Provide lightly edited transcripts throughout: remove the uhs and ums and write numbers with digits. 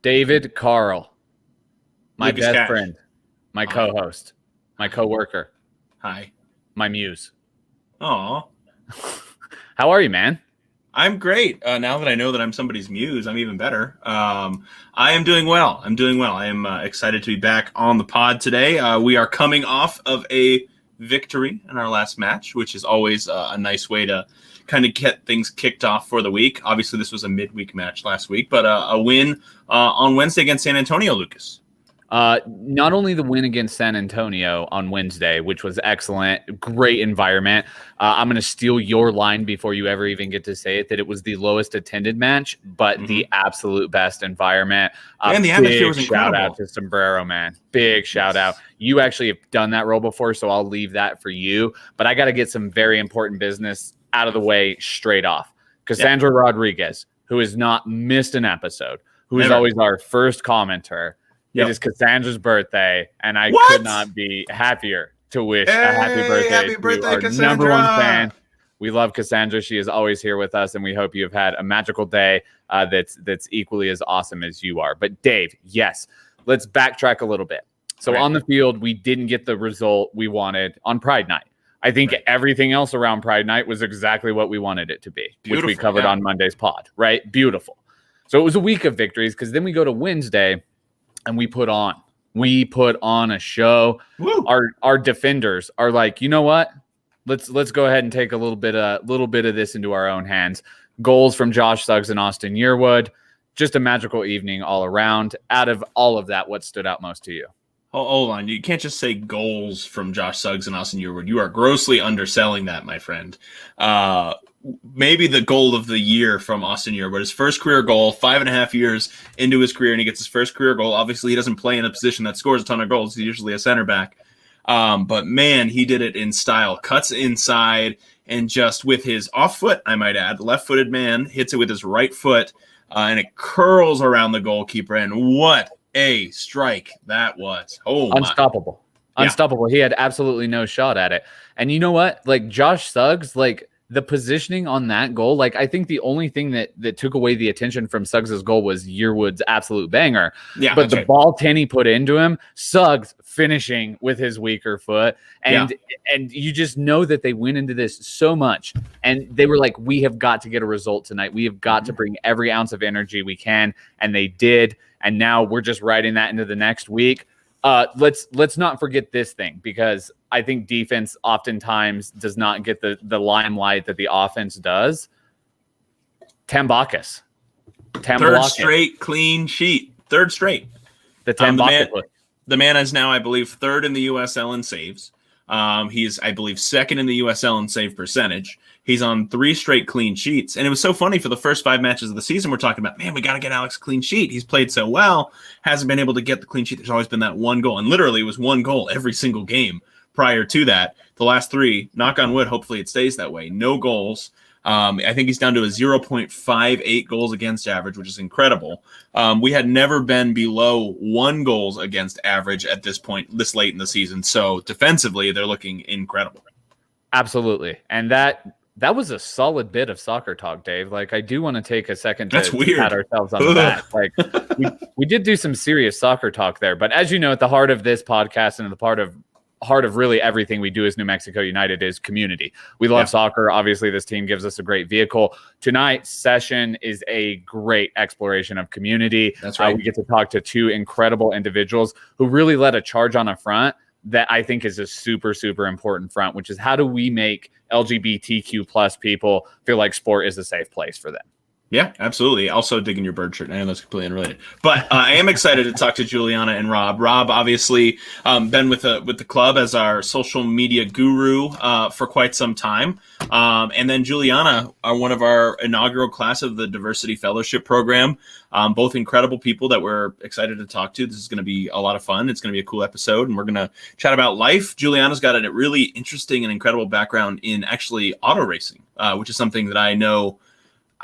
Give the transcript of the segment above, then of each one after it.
David Carl, my Lucas best Cash. friend, my Hi. co-host, my co-worker, Hi. my muse. Aw. How are you, man? I'm great. Now that I know that I'm somebody's muse, I'm even better. I am doing well. I am excited to be back on the pod today. We are coming off of a victory in our last match, which is always a nice way to kind of get things kicked off for the week. Obviously, this was a midweek match last week, but a win on Wednesday against San Antonio, Lucas. Not only the win against San Antonio on Wednesday, which was excellent, great environment. I'm going to steal your line before you ever even get to say it, that it was the lowest attended match, but the absolute best environment. And the atmosphere was incredible. Shout out to Sombrero, man. Big shout out. You actually have done that role before, so I'll leave that for you. But I got to get some very important business out of the way straight off. Cassandra Rodriguez, who has not missed an episode, who is always our first commenter. It is Cassandra's birthday, and I could not be happier to wish a happy birthday to our Cassandra. number one fan. We love Cassandra. She is always here with us, and we hope you have had a magical day that's equally as awesome as you are. But Dave, yes, let's backtrack a little bit. So on the field, we didn't get the result we wanted on Pride Night. I think everything else around Pride Night was exactly what we wanted it to be, which we covered on Monday's pod, right? Beautiful. So it was a week of victories, because then we go to Wednesday, and we put on a show. Woo. Our defenders are like, you know what? Let's go ahead and take a little bit of this into our own hands. Goals from Josh Suggs and Austin Yearwood. Just a magical evening all around. Out of all of that, what stood out most to you? Hold on. You can't just say goals from Josh Suggs and Austin Yearwood. You are grossly underselling that, my friend. Maybe the goal of the year from Austin Yearwood, his first career goal, 5.5 years into his career, and he gets his first career goal. Obviously, he doesn't play in a position that scores a ton of goals. He's usually a center back. But man, he did it in style. Cuts inside, and just with his off foot, I might add, left-footed man hits it with his right foot, and it curls around the goalkeeper. And what a strike that was. Oh, unstoppable. Unstoppable. He had absolutely no shot at it. And you know what? Like, Josh Suggs, like, the positioning on that goal, like, I think the only thing that took away the attention from Suggs' goal was Yearwood's absolute banger. Yeah, but the ball Tenney put into him, Suggs finishing with his weaker foot. And you just know that they went into this so much. And they were like, we have got to get a result tonight. We have got to bring every ounce of energy we can. And they did. And now we're just riding that into the next week. Let's not forget this thing, because I think defense oftentimes does not get the limelight that the offense does. Tambakis. Third straight clean sheet. Third straight. The man is now, I believe, third in the USL in saves. He's, I believe, second in the USL in save percentage. He's on 3 straight clean sheets. And it was so funny, for the first 5 matches of the season, we're talking about, man, we got to get Alex a clean sheet. He's played so well, hasn't been able to get the clean sheet. There's always been that one goal. And literally it was one goal every single game prior to that. The last 3, knock on wood, hopefully it stays that way. No goals. I think he's down to a 0.58 goals against average, which is incredible. We had never been below 1 goals against average at this point, this late in the season. So defensively, they're looking incredible. Absolutely. And that was a solid bit of soccer talk, Dave. Like, I do want to take a second to pat ourselves on the back. Like, we did do some serious soccer talk there. But as you know, at the heart of this podcast and at the heart of really everything we do as New Mexico United is community. We love soccer. Obviously, this team gives us a great vehicle. Tonight's session is a great exploration of community. That's right. We get to talk to 2 incredible individuals who really led a charge on a front that I think is a super, super important front, which is, how do we make LGBTQ plus people feel like sport is a safe place for them? Yeah, absolutely. Also digging your bird shirt. I know that's completely unrelated. But I am excited to talk to Juliana and Rob. Rob, obviously, been with the club as our social media guru for quite some time. And then Juliana, one of our inaugural class of the Diversity Fellowship Program. Both incredible people that we're excited to talk to. This is going to be a lot of fun. It's going to be a cool episode, and we're going to chat about life. Juliana's got a really interesting and incredible background in actually auto racing, which is something that I know –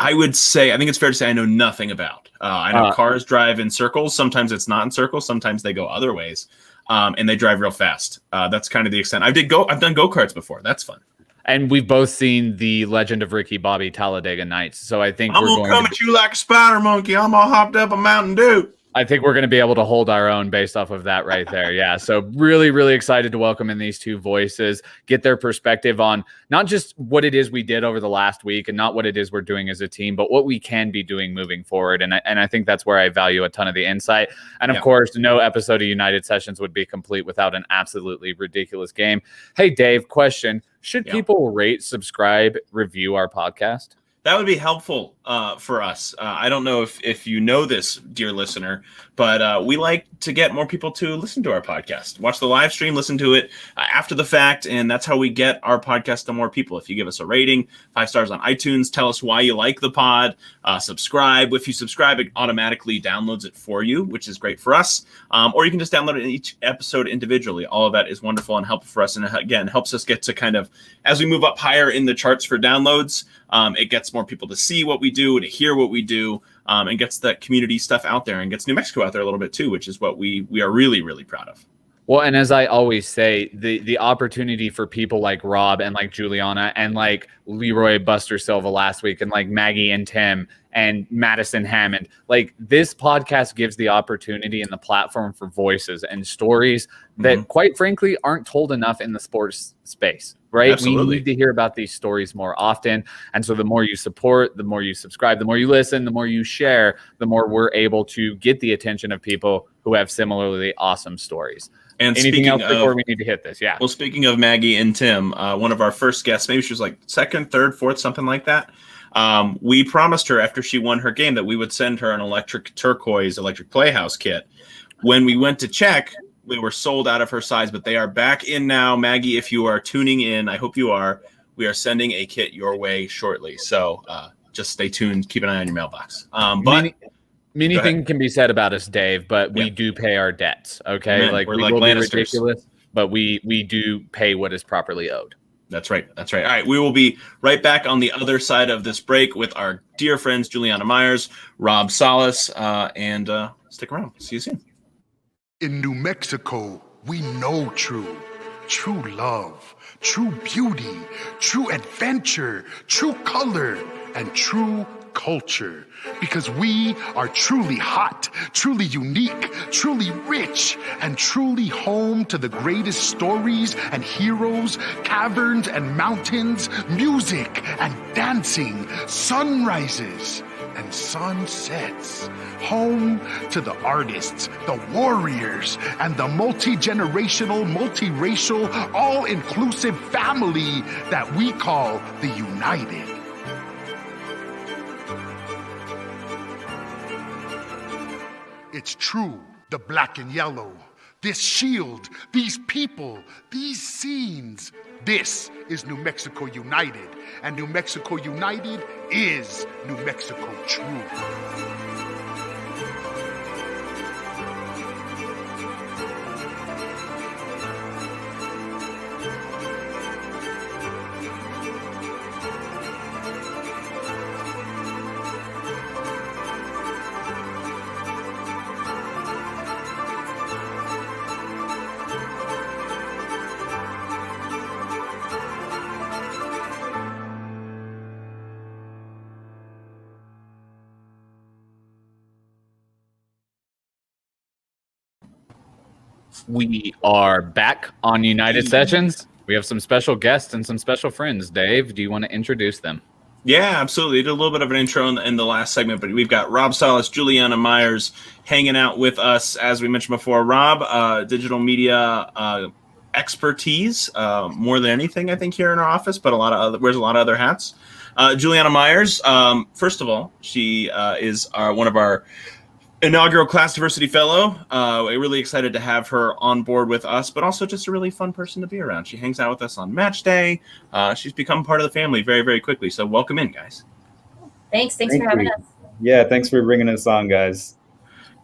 I think it's fair to say I know nothing about. I know cars drive in circles. Sometimes it's not in circles. Sometimes they go other ways, and they drive real fast. That's kind of the extent. I've done go-karts before. That's fun. And we've both seen the Legend of Ricky Bobby Talladega Nights. So I think I'm going to come at you like a spider monkey. I'm all hopped up a Mountain Dew. I think we're going to be able to hold our own based off of that right there. Yeah. So really, really excited to welcome in these two voices, get their perspective on not just what it is we did over the last week and not what it is we're doing as a team, but what we can be doing moving forward. And I think that's where I value a ton of the insight. And of course, no episode of United Sessions would be complete without an absolutely ridiculous game. Hey, Dave, question. Should people rate, subscribe, review our podcast? That would be helpful for us. I don't know if you know this, dear listener, but we like to get more people to listen to our podcast. Watch the live stream, listen to it after the fact, and that's how we get our podcast to more people. If you give us a rating, 5 stars on iTunes, tell us why you like the pod, subscribe. If you subscribe, it automatically downloads it for you, which is great for us. Or you can just download it in each episode individually. All of that is wonderful and helpful for us, and again, helps us get to kind of, as we move up higher in the charts for downloads, it gets more people to see what we do, to hear what we do, and gets that community stuff out there and gets New Mexico out there a little bit too, which is what we are really, really proud of. Well, and as I always say, the opportunity for people like Rob and like Juliana and like Leroy Buster Silva last week and like Maggie and Tim and Madison Hammond, like this podcast gives the opportunity and the platform for voices and stories that quite frankly aren't told enough in the sports space, right? Absolutely. We need to hear about these stories more often. And so the more you support, the more you subscribe, the more you listen, the more you share, the more we're able to get the attention of people who have similarly awesome stories. And anything else before we need to hit this? Yeah. Well, speaking of Maggie and Tim, one of our first guests, maybe she was like second, third, fourth, something like that. We promised her after she won her game that we would send her an electric Playhouse kit. When we went to check, we were sold out of her size, but they are back in now. Maggie, if you are tuning in, I hope you are. We are sending a kit your way shortly. So just stay tuned. Keep an eye on your mailbox. Many things can be said about us, Dave, but we do pay our debts. Okay, Amen. like we're we like will be Lannisters. ridiculous, but we do pay what is properly owed. That's right. That's right. All right, we will be right back on the other side of this break with our dear friends Juliana Myers, Rob Salas, and stick around. See you soon. In New Mexico, we know true love, true beauty, true adventure, true color, and true culture, because we are truly hot, truly unique, truly rich, and truly home to the greatest stories and heroes, caverns and mountains, music and dancing, sunrises and sunsets, home to the artists, the warriors, and the multi-generational, multiracial, all-inclusive family that we call the United. It's true, the black and yellow, this shield, these people, these scenes. This is New Mexico United, and New Mexico United is New Mexico True. We are back on United Sessions. We have some special guests and some special friends. Dave, do you want to introduce them? Yeah, absolutely. Did a little bit of an intro in the last segment, but we've got Rob Salas, Juliana Myers hanging out with us. As we mentioned before, Rob, digital media expertise, more than anything, I think, here in our office, but wears a lot of other hats. Juliana Myers, first of all, she is one of our inaugural class diversity fellow. We're really excited to have her on board with us, but also just a really fun person to be around. She hangs out with us on match day. She's become part of the family very, very quickly. So welcome in, guys. Thanks for having us. Yeah, thanks for bringing us on, guys.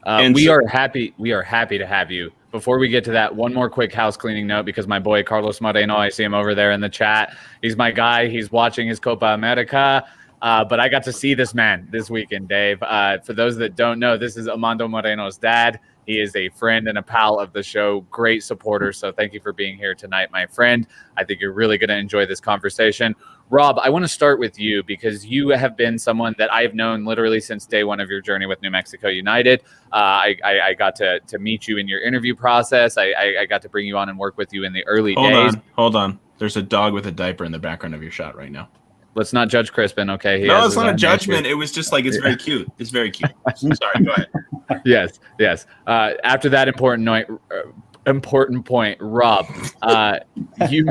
We are happy to have you. Before we get to that, one more quick house cleaning note, because my boy Carlos Moreno, I see him over there in the chat. He's my guy. He's watching his Copa America. But I got to see this man this weekend, Dave. For those that don't know, this is Armando Moreno's dad. He is a friend and a pal of the show, great supporter. So thank you for being here tonight, my friend. I think you're really going to enjoy this conversation. Rob, I want to start with you because you have been someone that I've known literally since day one of your journey with New Mexico United. I got to meet you in your interview process. I got to bring you on and work with you in the early days. Hold on. There's a dog with a diaper in the background of your shot right now. Let's not judge Crispin, okay? No, it's not a judgment. It was just like, it's very cute. It's very cute. Sorry, go ahead. Yes. After that important point, Rob, you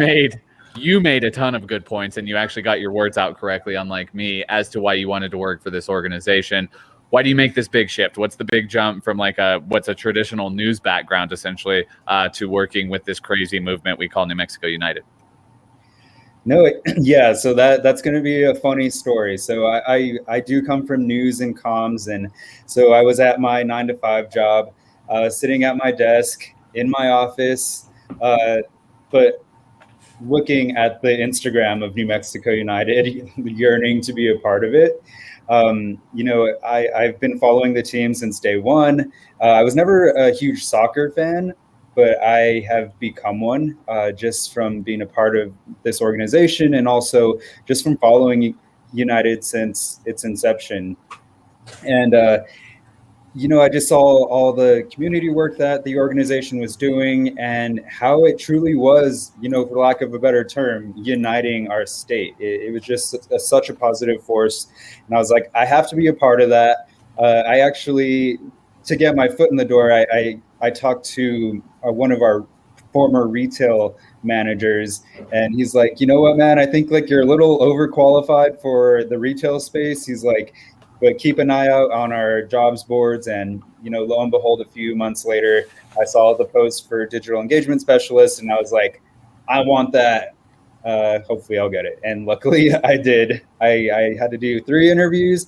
made a ton of good points, and you actually got your words out correctly, unlike me, as to why you wanted to work for this organization. Why do you make this big shift? What's the big jump from what's a traditional news background, essentially, to working with this crazy movement we call New Mexico United? No, yeah, so that's going to be a funny story. So I do come from news and comms, and so I was at my 9-to-5 job, sitting at my desk in my office, but looking at the Instagram of New Mexico United, yearning to be a part of it. I've been following the team since day one. I was never a huge soccer fan, but I have become one just from being a part of this organization, and also just from following United since its inception. And, I just saw all the community work that the organization was doing and how it truly was, for lack of a better term, uniting our state. It was just such a positive force. And I was like, I have to be a part of that. I actually, to get my foot in the door, I talked to one of our former retail managers, and he's like, you know what, man, I think you're a little overqualified for the retail space. He's like, but keep an eye out on our jobs boards. And, lo and behold, a few months later, I saw the post for digital engagement specialist, and I was like, I want that. Hopefully I'll get it. And luckily I did. I had to do 3 interviews.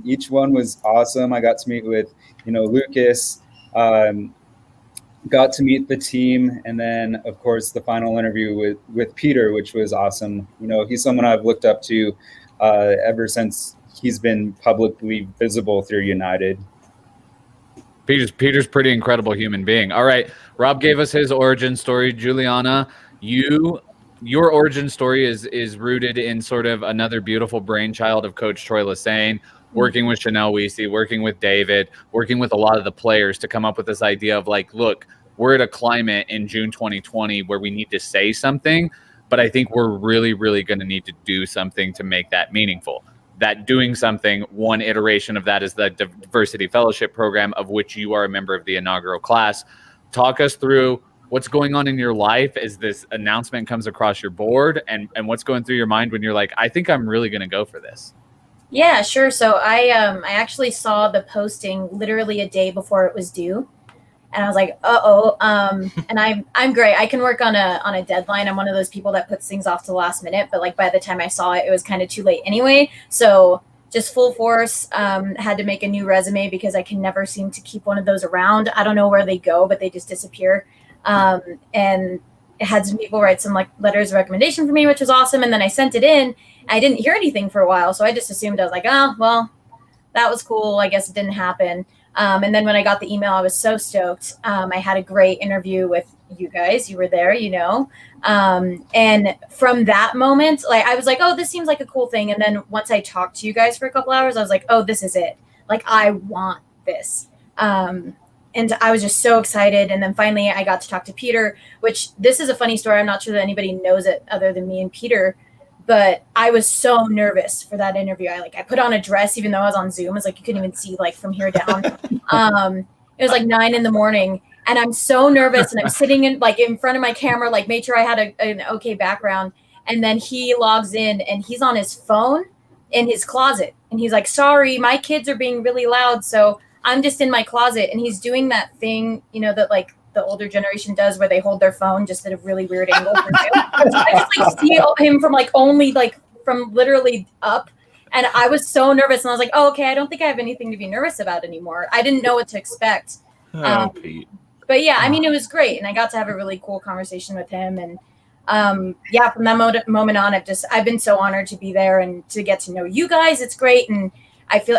Each one was awesome. I got to meet with, Lucas, got to meet the team. And then of course the final interview with Peter, which was awesome. He's someone I've looked up to ever since he's been publicly visible through United. Peter's pretty incredible human being. All right. Rob gave us his origin story. Juliana, your origin story is rooted in sort of another beautiful brainchild of Coach Troy Lesane, working with Chanel Weesey, working with David, working with a lot of the players to come up with this idea of look, we're at a climate in June 2020 where we need to say something, but I think we're really, really going to need to do something to make that meaningful. That doing something, one iteration of that is the Diversity Fellowship Program, of which you are a member of the inaugural class. Talk us through what's going on in your life as this announcement comes across your board, and what's going through your mind when you're like, I think I'm really going to go for this. Yeah, sure. So I actually saw the posting literally a day before it was due. And I was like, and I'm great. I can work on a deadline. I'm one of those people that puts things off to the last minute, but by the time I saw it, it was kind of too late anyway. So just full force, had to make a new resume because I can never seem to keep one of those around. I don't know where they go, but they just disappear. And it had some people write some letters of recommendation for me, which was awesome. And then I sent it in. I didn't hear anything for a while. So I just assumed, I was like, oh, well, that was cool. I guess it didn't happen. And then when I got the email, I was so stoked. I had a great interview with you guys. You were there, and from that moment, I was like, oh, this seems like a cool thing. And then once I talked to you guys for a couple hours, I was like, oh, this is it. I want this. And I was just so excited. And then finally I got to talk to Peter, which this is a funny story. I'm not sure that anybody knows it other than me and Peter. But I was so nervous for that interview. I put on a dress, even though I was on Zoom. It's you couldn't even see from here down. It was 9 a.m. and I'm so nervous. And I'm sitting in front of my camera, made sure I had an okay background. And then he logs in and he's on his phone in his closet. And he's like, sorry, my kids are being really loud. So I'm just in my closet. And he's doing that thing, that the older generation does where they hold their phone just at a really weird angle. So I just see him from only from literally up. And I was so nervous. And I was like, oh, okay, I don't think I have anything to be nervous about anymore. I didn't know what to expect. Pete. But yeah, it was great. And I got to have a really cool conversation with him. And from that moment on, I've been so honored to be there and to get to know you guys. It's great. And I feel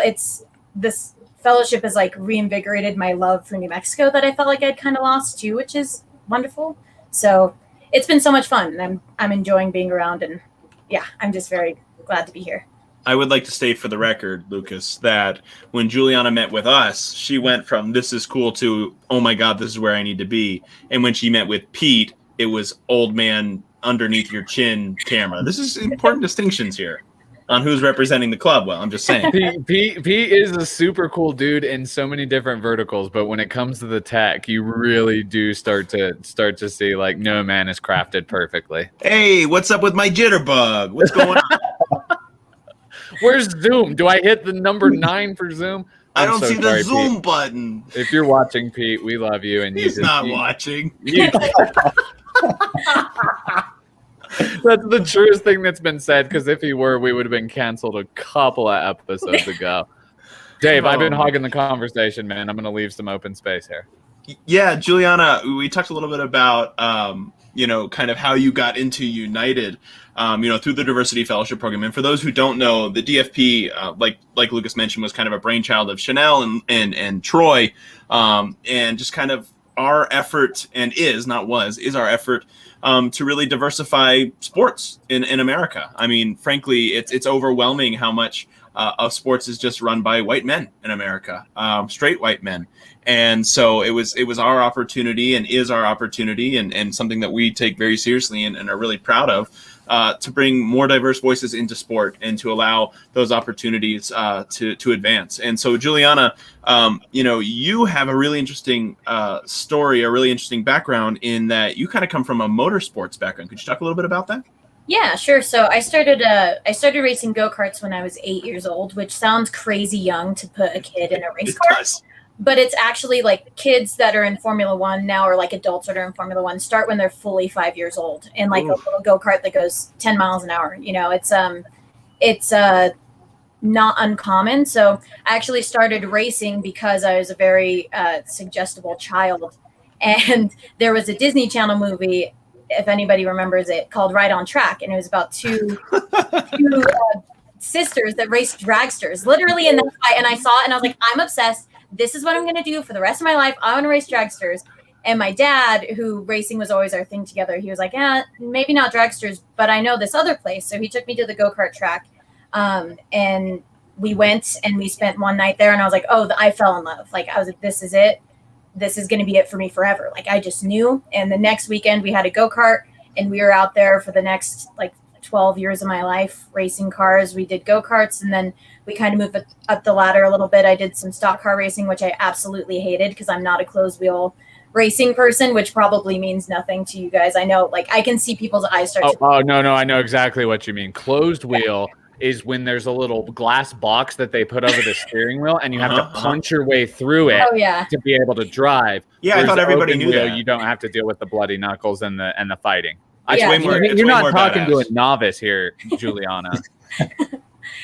this fellowship has reinvigorated my love for New Mexico that I felt I'd kind of lost too, which is wonderful. So it's been so much fun, and I'm enjoying being around and yeah, I'm just very glad to be here. I would like to state for the record, Lucas, that when Juliana met with us, she went from "this is cool" to "oh my god, this is where I need to be." And when she met with Pete, it was "old man underneath your chin" camera. This is important distinctions here on who's representing the club. Well, I'm just saying. Pete is a super cool dude in so many different verticals, but when it comes to the tech, you really do start to see like no man is crafted perfectly. Hey, what's up with my jitterbug? What's going on? Where's Zoom? Do I hit the number 9 for Zoom? I don't see the Zoom Pete. button. If you're watching, Pete, we love you. And He's not watching. That's the truest thing that's been said, because if he were, we would have been canceled a couple of episodes ago. Dave, I've been hogging the conversation, man. I'm going to leave some open space here. Yeah, Juliana, we talked a little bit about, kind of how you got into United, through the Diversity Fellowship Program. And for those who don't know, the DFP, like Lucas mentioned, was kind of a brainchild of Chanel and Troy, and just kind of our effort, and is our effort to really diversify sports in America. I mean, frankly, it's overwhelming how much of sports is just run by white men in America, straight white men. And so it was our opportunity, and is our opportunity, and something that we take very seriously and are really proud of, to bring more diverse voices into sport and to allow those opportunities to advance. And so, Juliana, you have a really interesting story, a really interesting background in that you kind of come from a motorsports background. Could you talk a little bit about that? Yeah, sure. So I started racing go-karts when I was 8 years old, which sounds crazy young to put a kid in a race car. Does. But it's actually like kids that are in Formula One now, or like adults that are in Formula One, start when they're fully 5 years old in like a little go-kart that goes 10 miles an hour. It's not uncommon. So I actually started racing because I was a very suggestible child. And there was a Disney Channel movie, if anybody remembers it, called Right on Track. And it was about two sisters that raced dragsters, literally in that fight. And I saw it and I was like, I'm obsessed. This is what I'm going to do for the rest of my life. I want to race dragsters. And my dad, who racing was always our thing together, he was like, maybe not dragsters, but I know this other place. So he took me to the go-kart track. And we went and we spent one night there. And I was like, I fell in love. Like, I was like, this is it. This is going to be it for me forever. Like, I just knew. And the next weekend we had a go-kart, and we were out there for the next 12 years of my life racing cars. We did go-karts, and then we kind of moved up the ladder a little bit. I did some stock car racing, which I absolutely hated because I'm not a closed wheel racing person, which probably means nothing to you guys. I know, I can see people's eyes start to... No, I know exactly what you mean. Closed wheel is when there's a little glass box that they put over the steering wheel, and you have to punch your way through it to be able to drive. Yeah, I thought everybody knew that. You don't have to deal with the bloody knuckles and the fighting. You're not talking to a novice here, Juliana.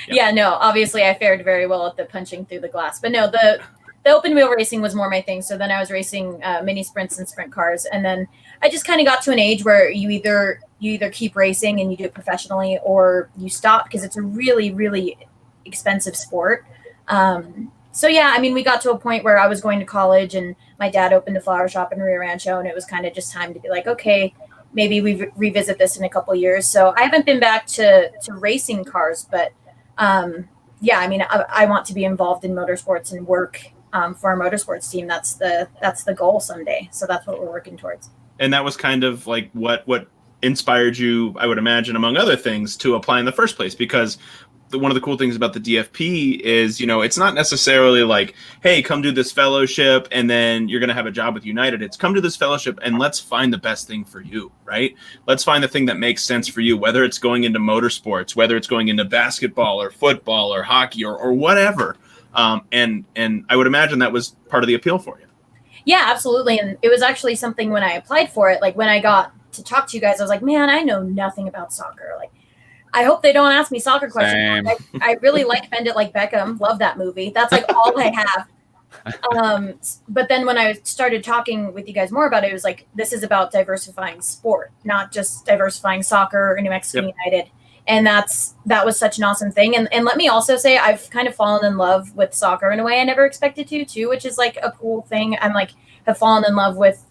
Yeah, no, obviously I fared very well at the punching through the glass. But no, the open wheel racing was more my thing. So then I was racing mini sprints and sprint cars. And then I just kind of got to an age where you either keep racing and you do it professionally, or you stop because it's a really, really expensive sport. So yeah, I mean, we got to a point where I was going to college, and my dad opened a flower shop in Rio Rancho, and it was kind of just time to be like, okay, maybe we revisit this in a couple of years. So I haven't been back to racing cars, but yeah, I mean, I want to be involved in motorsports and work for a motorsports team. That's the goal someday. So that's what we're working towards. And that was kind of like what inspired you, I would imagine, among other things, to apply in the first place, because one of the cool things about the DFP is, it's not necessarily like, hey, come do this fellowship and then you're going to have a job with United. It's come to this fellowship and let's find the best thing for you, right? Let's find the thing that makes sense for you, whether it's going into motorsports, whether it's going into basketball or football or hockey or whatever. And I would imagine that was part of the appeal for you. Yeah, absolutely. And it was actually something when I applied for it, like when I got to talk to you guys, I was like, man, I know nothing about soccer. Like, I hope they don't ask me soccer questions. I really like Bend It Like Beckham. Love that movie. That's like all I have. But then when I started talking with you guys more about it, it was like, this is about diversifying sport, not just diversifying soccer or New Mexico United. And that was such an awesome thing. And let me also say, I've kind of fallen in love with soccer in a way I never expected to too, which is like a cool thing. I'm like, have fallen in love with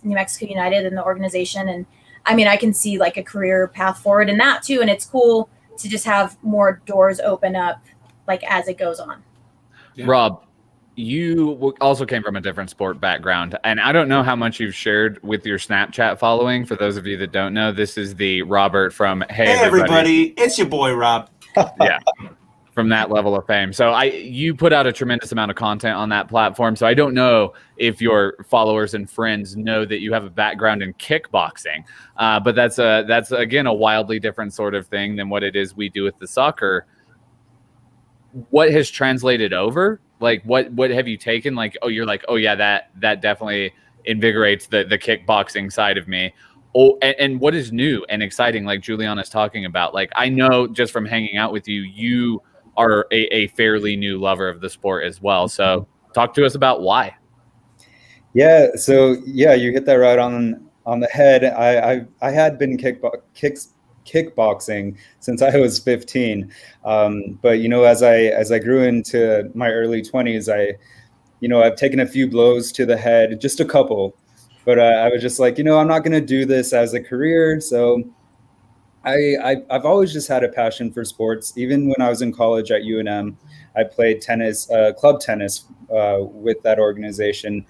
New Mexico United and the organization. And I mean, I can see like a career path forward in that too. And it's cool to just have more doors open up like as it goes on. Yeah. Rob, you also came from a different sport background, and I don't know how much you've shared with your Snapchat following. For those of you that don't know, this is the Robert from Hey Everybody, it's your boy Rob. Yeah, from that level of fame. So you put out a tremendous amount of content on that platform. So I don't know if your followers and friends know that you have a background in kickboxing, but that's again a wildly different sort of thing than what it is we do with the soccer. What has translated over? Like what have you taken? Like, oh, you're like, oh yeah, that definitely invigorates the kickboxing side of me. Oh, and what is new and exciting, like Juliana's talking about? Like, I know just from hanging out with you, you are a fairly new lover of the sport as well. So talk to us about why. Yeah, so yeah, you hit that right on the head. I had been kickboxing since I was 15, but as I grew into my early 20s, I've taken a few blows to the head, just a couple, but I was just like, I'm not going to do this as a career. So I've always just had a passion for sports. Even when I was in college at UNM, I played tennis, club tennis, with that organization,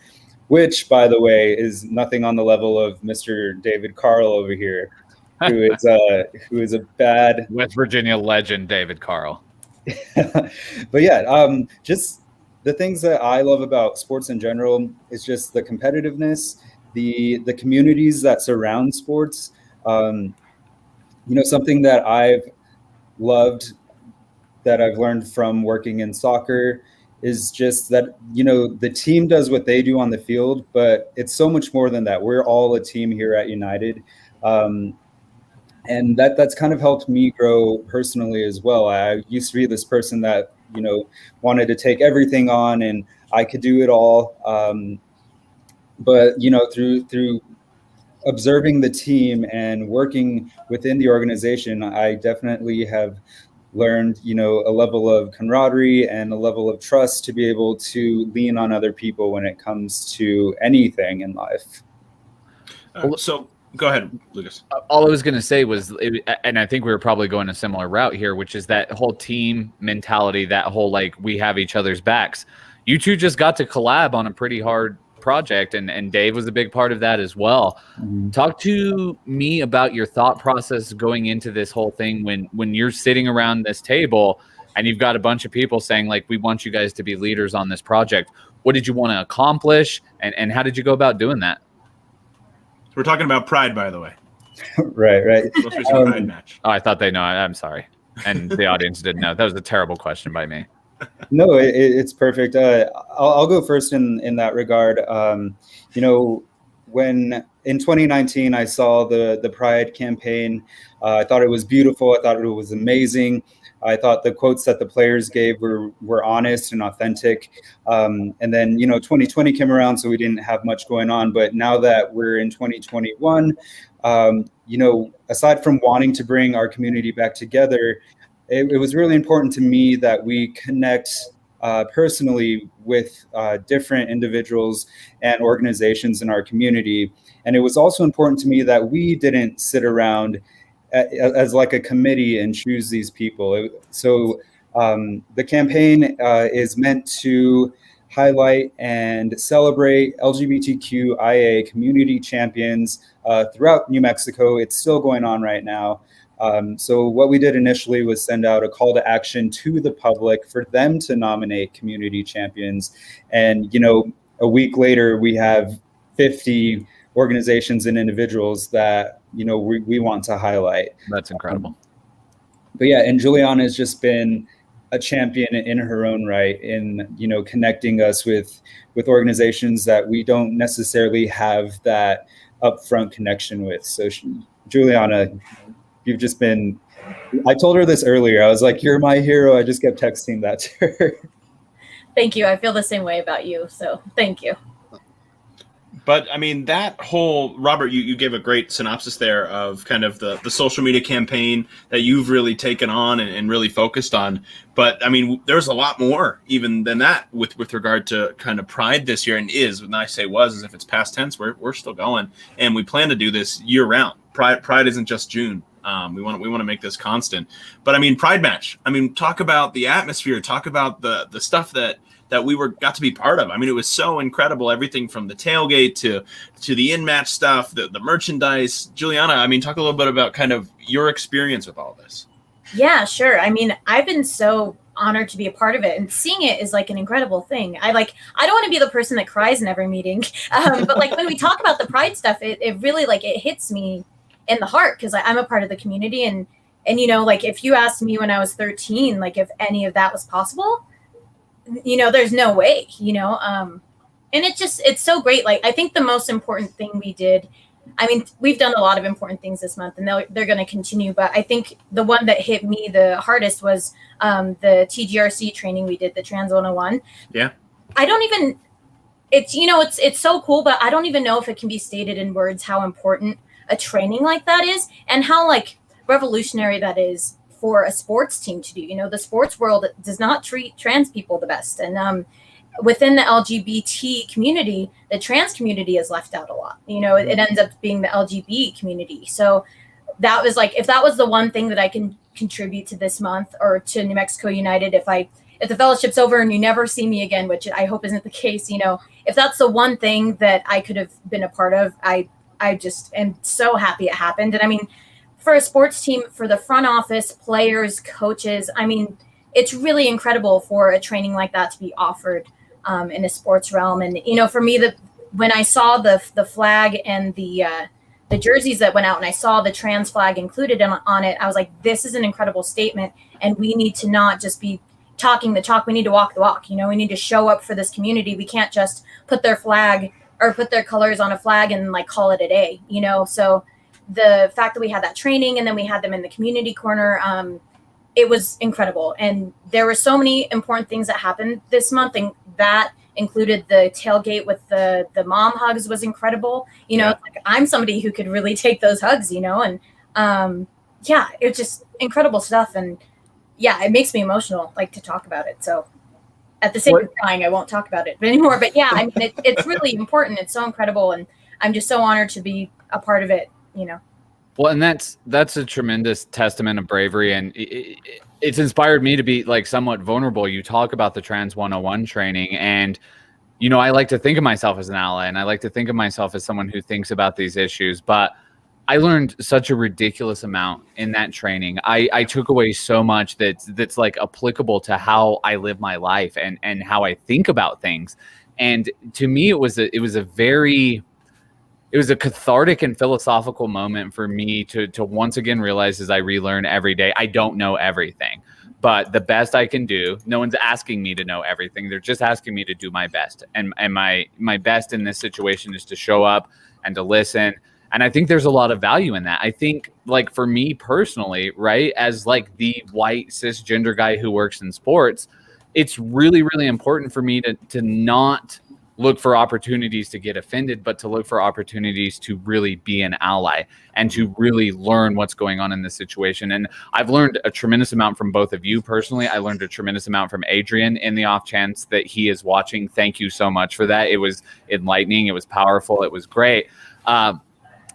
which, by the way, is nothing on the level of Mr. David Carl over here, who is a bad West Virginia legend, David Carl. But yeah, just the things that I love about sports in general is just the competitiveness, the communities that surround sports. Something that I've loved, that I've learned from working in soccer, is just that, the team does what they do on the field, but it's so much more than that. We're all a team here at United. And that's kind of helped me grow personally as well. I used to be this person that, wanted to take everything on and I could do it all. But, through observing the team and working within the organization, I definitely have learned, a level of camaraderie and a level of trust to be able to lean on other people when it comes to anything in life. So go ahead, Lucas. All I was going to say was, and I think we were probably going a similar route here, which is that whole team mentality, that whole, like, we have each other's backs. You two just got to collab on a pretty hard project, and Dave was a big part of that as well. Mm-hmm. Talk to me about your thought process going into this whole thing when you're sitting around this table and you've got a bunch of people saying, like, we want you guys to be leaders on this project. What did you want to accomplish, and how did you go about doing that? We're talking about Pride, by the way. Right. Supposed to be some Pride match. Oh, I thought they know. I'm sorry. And the audience didn't know. That was a terrible question by me. No, it's perfect. I'll go first in that regard. When in 2019 I saw the Pride campaign, I thought it was beautiful. I thought it was amazing. I thought the quotes that the players gave were honest and authentic. And then 2020 came around, so we didn't have much going on. But now that we're in 2021, aside from wanting to bring our community back together, it was really important to me that we connect personally with different individuals and organizations in our community. And it was also important to me that we didn't sit around as like a committee and choose these people. So the campaign is meant to highlight and celebrate LGBTQIA community champions throughout New Mexico. It's still going on right now. So what we did initially was send out a call to action to the public for them to nominate community champions. And, a week later, we have 50 organizations and individuals that, we want to highlight. That's incredible. But yeah, and Juliana has just been a champion in her own right in, connecting us with organizations that we don't necessarily have that upfront connection with. So Juliana, you've just been, I told her this earlier. I was like, you're my hero. I just kept texting that to her. Thank you. I feel the same way about you. So thank you. But I mean, that whole, Robert, you gave a great synopsis there of kind of the social media campaign that you've really taken on and really focused on. But I mean, there's a lot more even than that with regard to kind of Pride this year, and is, when I say was, as if it's past tense, we're still going. And we plan to do this year round, Pride isn't just June. We want to make this constant. But I mean, Pride Match. I mean, talk about the atmosphere. Talk about the stuff that we got to be part of. I mean, it was so incredible. Everything from the tailgate to the in-match stuff, the merchandise. Juliana, I mean, talk a little bit about kind of your experience with all this. Yeah, sure. I mean, I've been so honored to be a part of it, and seeing it is like an incredible thing. I don't want to be the person that cries in every meeting, but like when we talk about the Pride stuff, it really like it hits me in the heart because I'm a part of the community, and you know, like if you asked me when I was 13, like if any of that was possible, you know, there's no way, you know, and it's so great. Like I think the most important thing we did, I mean, we've done a lot of important things this month, and they're going to continue. But I think the one that hit me the hardest was the TGRC training we did, the Trans 101. Yeah. I don't even, it's, you know, it's so cool, but I don't even know if it can be stated in words how important a training like that is and how like revolutionary that is for a sports team to do. You know, the sports world does not treat trans people the best. And within the LGBT community, the trans community is left out a lot. You know, it ends up being the LGBT community. So that was like, if that was the one thing that I can contribute to this month or to New Mexico United, if the fellowship's over and you never see me again, which I hope isn't the case, you know, if that's the one thing that I could have been a part of, I just am so happy it happened. And I mean, for a sports team, for the front office, players, coaches, I mean, it's really incredible for a training like that to be offered in a sports realm. And, you know, for me, when I saw the flag and the jerseys that went out and I saw the trans flag included on it, I was like, this is an incredible statement. And we need to not just be talking the talk. We need to walk the walk. You know, we need to show up for this community. We can't just put their flag or put their colors on a flag and like call it a day, you know? So the fact that we had that training and then we had them in the community corner, it was incredible. And there were so many important things that happened this month, and that included the tailgate with the mom hugs was incredible. You know, like I'm somebody who could really take those hugs, you know, and yeah, it was just incredible stuff. And yeah, it makes me emotional, like to talk about it. So at the sake of crying, I won't talk about it anymore. But yeah, I mean, it's really important. It's so incredible. And I'm just so honored to be a part of it, you know. Well, and that's a tremendous testament of bravery, and it's inspired me to be like somewhat vulnerable. You talk about the Trans 101 training, and you know, I like to think of myself as an ally, and I like to think of myself as someone who thinks about these issues. But I learned such a ridiculous amount in that training. I took away so much that's like applicable to how I live my life and how I think about things. And to me, it was a cathartic and philosophical moment for me to once again realize as I relearn every day, I don't know everything, but the best I can do, no one's asking me to know everything. They're just asking me to do my best. And my best in this situation is to show up and to listen. And I think there's a lot of value in that. I think like for me personally, right, as like the white cisgender guy who works in sports, it's really, really important for me to not look for opportunities to get offended, but to look for opportunities to really be an ally and to really learn what's going on in this situation. And I've learned a tremendous amount from both of you personally. I learned a tremendous amount from Adrian in the off chance that he is watching. Thank you so much for that. It was enlightening. It was powerful. It was great.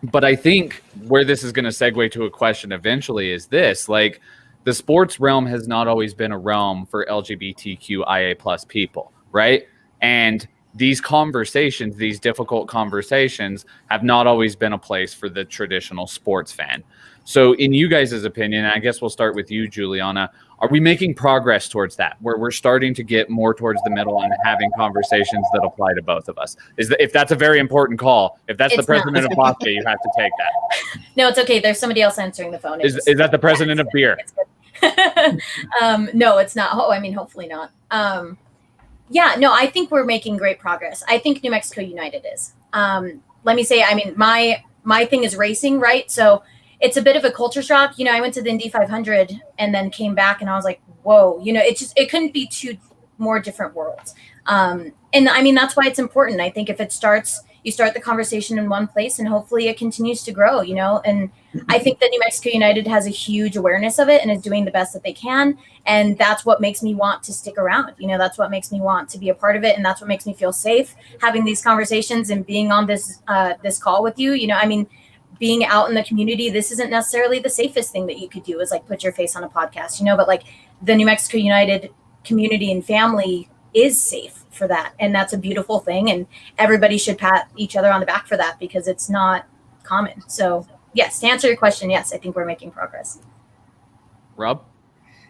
But I think where this is going to segue to a question eventually is this, like the sports realm has not always been a realm for LGBTQIA plus people, right? And these conversations, these difficult conversations have not always been a place for the traditional sports fan. So in you guys' opinion, I guess we'll start with you, Juliana, are we making progress towards that, where we're starting to get more towards the middle and having conversations that apply to both of us? If that's a very important call, if that's the president of vodka, you have to take that. No, it's okay. There's somebody else answering the phone. Is that the president of beer? No, it's not. Oh, I mean, hopefully not. Yeah, no, I think we're making great progress. I think New Mexico United is. Let me say, I mean, my thing is racing, right? So it's a bit of a culture shock. You know, I went to the Indy 500 and then came back and I was like, whoa, you know, it couldn't be two more different worlds. And I mean, that's why it's important. I think if you start the conversation in one place and hopefully it continues to grow, you know, and I think that New Mexico United has a huge awareness of it and is doing the best that they can. And that's what makes me want to stick around. You know, that's what makes me want to be a part of it. And that's what makes me feel safe having these conversations and being on this call with you. You know, I mean, being out in the community, this isn't necessarily the safest thing that you could do is like put your face on a podcast, you know, but like the New Mexico United community and family is safe for that. And that's a beautiful thing. And everybody should pat each other on the back for that because it's not common. So yes, to answer your question, yes, I think we're making progress. Rob?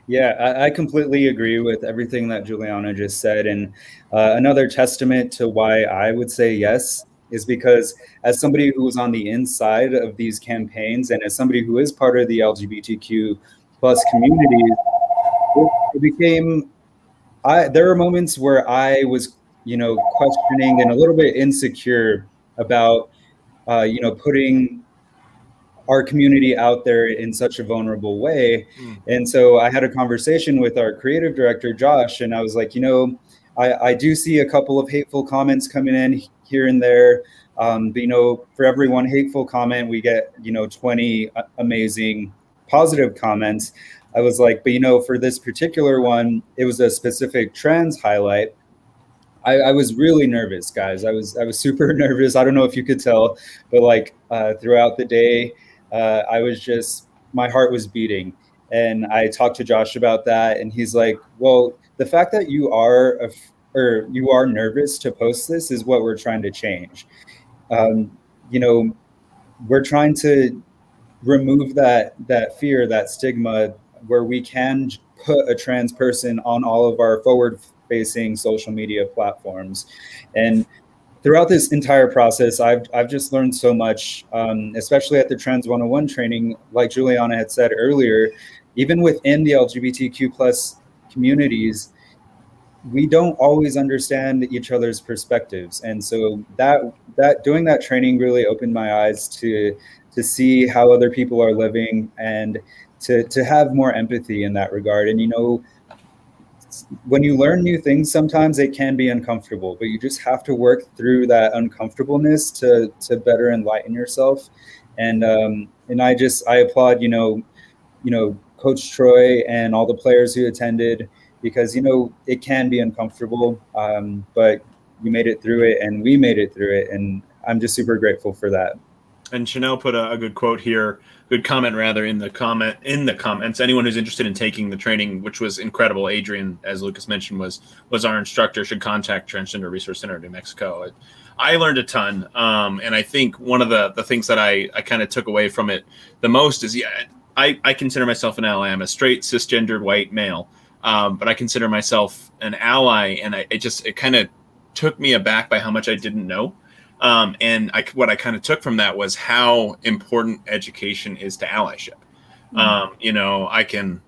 Yeah, I completely agree with everything that Juliana just said. And another testament to why I would say yes is because as somebody who was on the inside of these campaigns and as somebody who is part of the LGBTQ plus community, it became, there were moments where I was, you know, questioning and a little bit insecure about, you know, putting our community out there in such a vulnerable way. And so I had a conversation with our creative director, Josh, and I was like, you know, I do see a couple of hateful comments coming in here and there. But, you know, for every one hateful comment, we get, you know, 20 amazing positive comments. I was like, but, you know, for this particular one, it was a specific trans highlight. I was really nervous, guys. I was super nervous. I don't know if you could tell, but like throughout the day, I was just, my heart was beating. And I talked to Josh about that, and he's like, well, the fact that you are nervous to post this is what we're trying to change. You know, we're trying to remove that fear, that stigma, where we can put a trans person on all of our forward-facing social media platforms. And throughout this entire process, I've just learned so much, especially at the Trans 101 training. Like Juliana had said earlier, even within the LGBTQ plus communities, we don't always understand each other's perspectives. And so that doing that training really opened my eyes to see how other people are living and to have more empathy in that regard. And, you know, when you learn new things, sometimes it can be uncomfortable, but you just have to work through that uncomfortableness to better enlighten yourself. And I applaud, you know, Coach Troy and all the players who attended, because, you know, it can be uncomfortable, but you made it through it and we made it through it. And I'm just super grateful for that. And Chanel put a good quote here, good comment rather, in the comments. Anyone who's interested in taking the training, which was incredible, Adrian, as Lucas mentioned, was our instructor, should contact Transgender Resource Center of New Mexico. I learned a ton, and I think one of the things that I kind of took away from it the most is, I consider myself an ally. I'm a straight cisgendered white male, but I consider myself an ally, and it kind of took me aback by how much I didn't know. What I kind of took from that was how important education is to allyship. You know, I can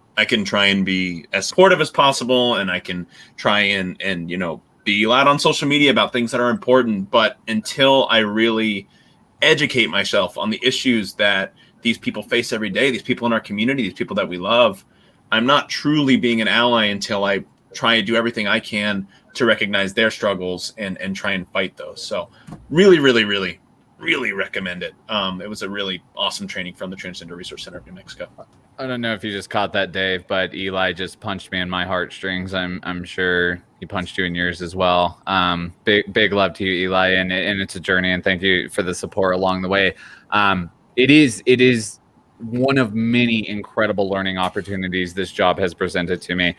try and be as supportive as possible, and I can try and you know, be loud on social media about things that are important. But until I really educate myself on the issues that these people face every day, these people in our community, these people that we love, I'm not truly being an ally until I try and do everything I can to recognize their struggles and try and fight those. So really, really, really, really recommend it. It was a really awesome training from the Transgender Resource Center of New Mexico. I don't know if you just caught that, Dave, but Eli just punched me in my heartstrings. I'm sure he punched you in yours as well. Big love to you, Eli, and it's a journey, and thank you for the support along the way. It is one of many incredible learning opportunities this job has presented to me.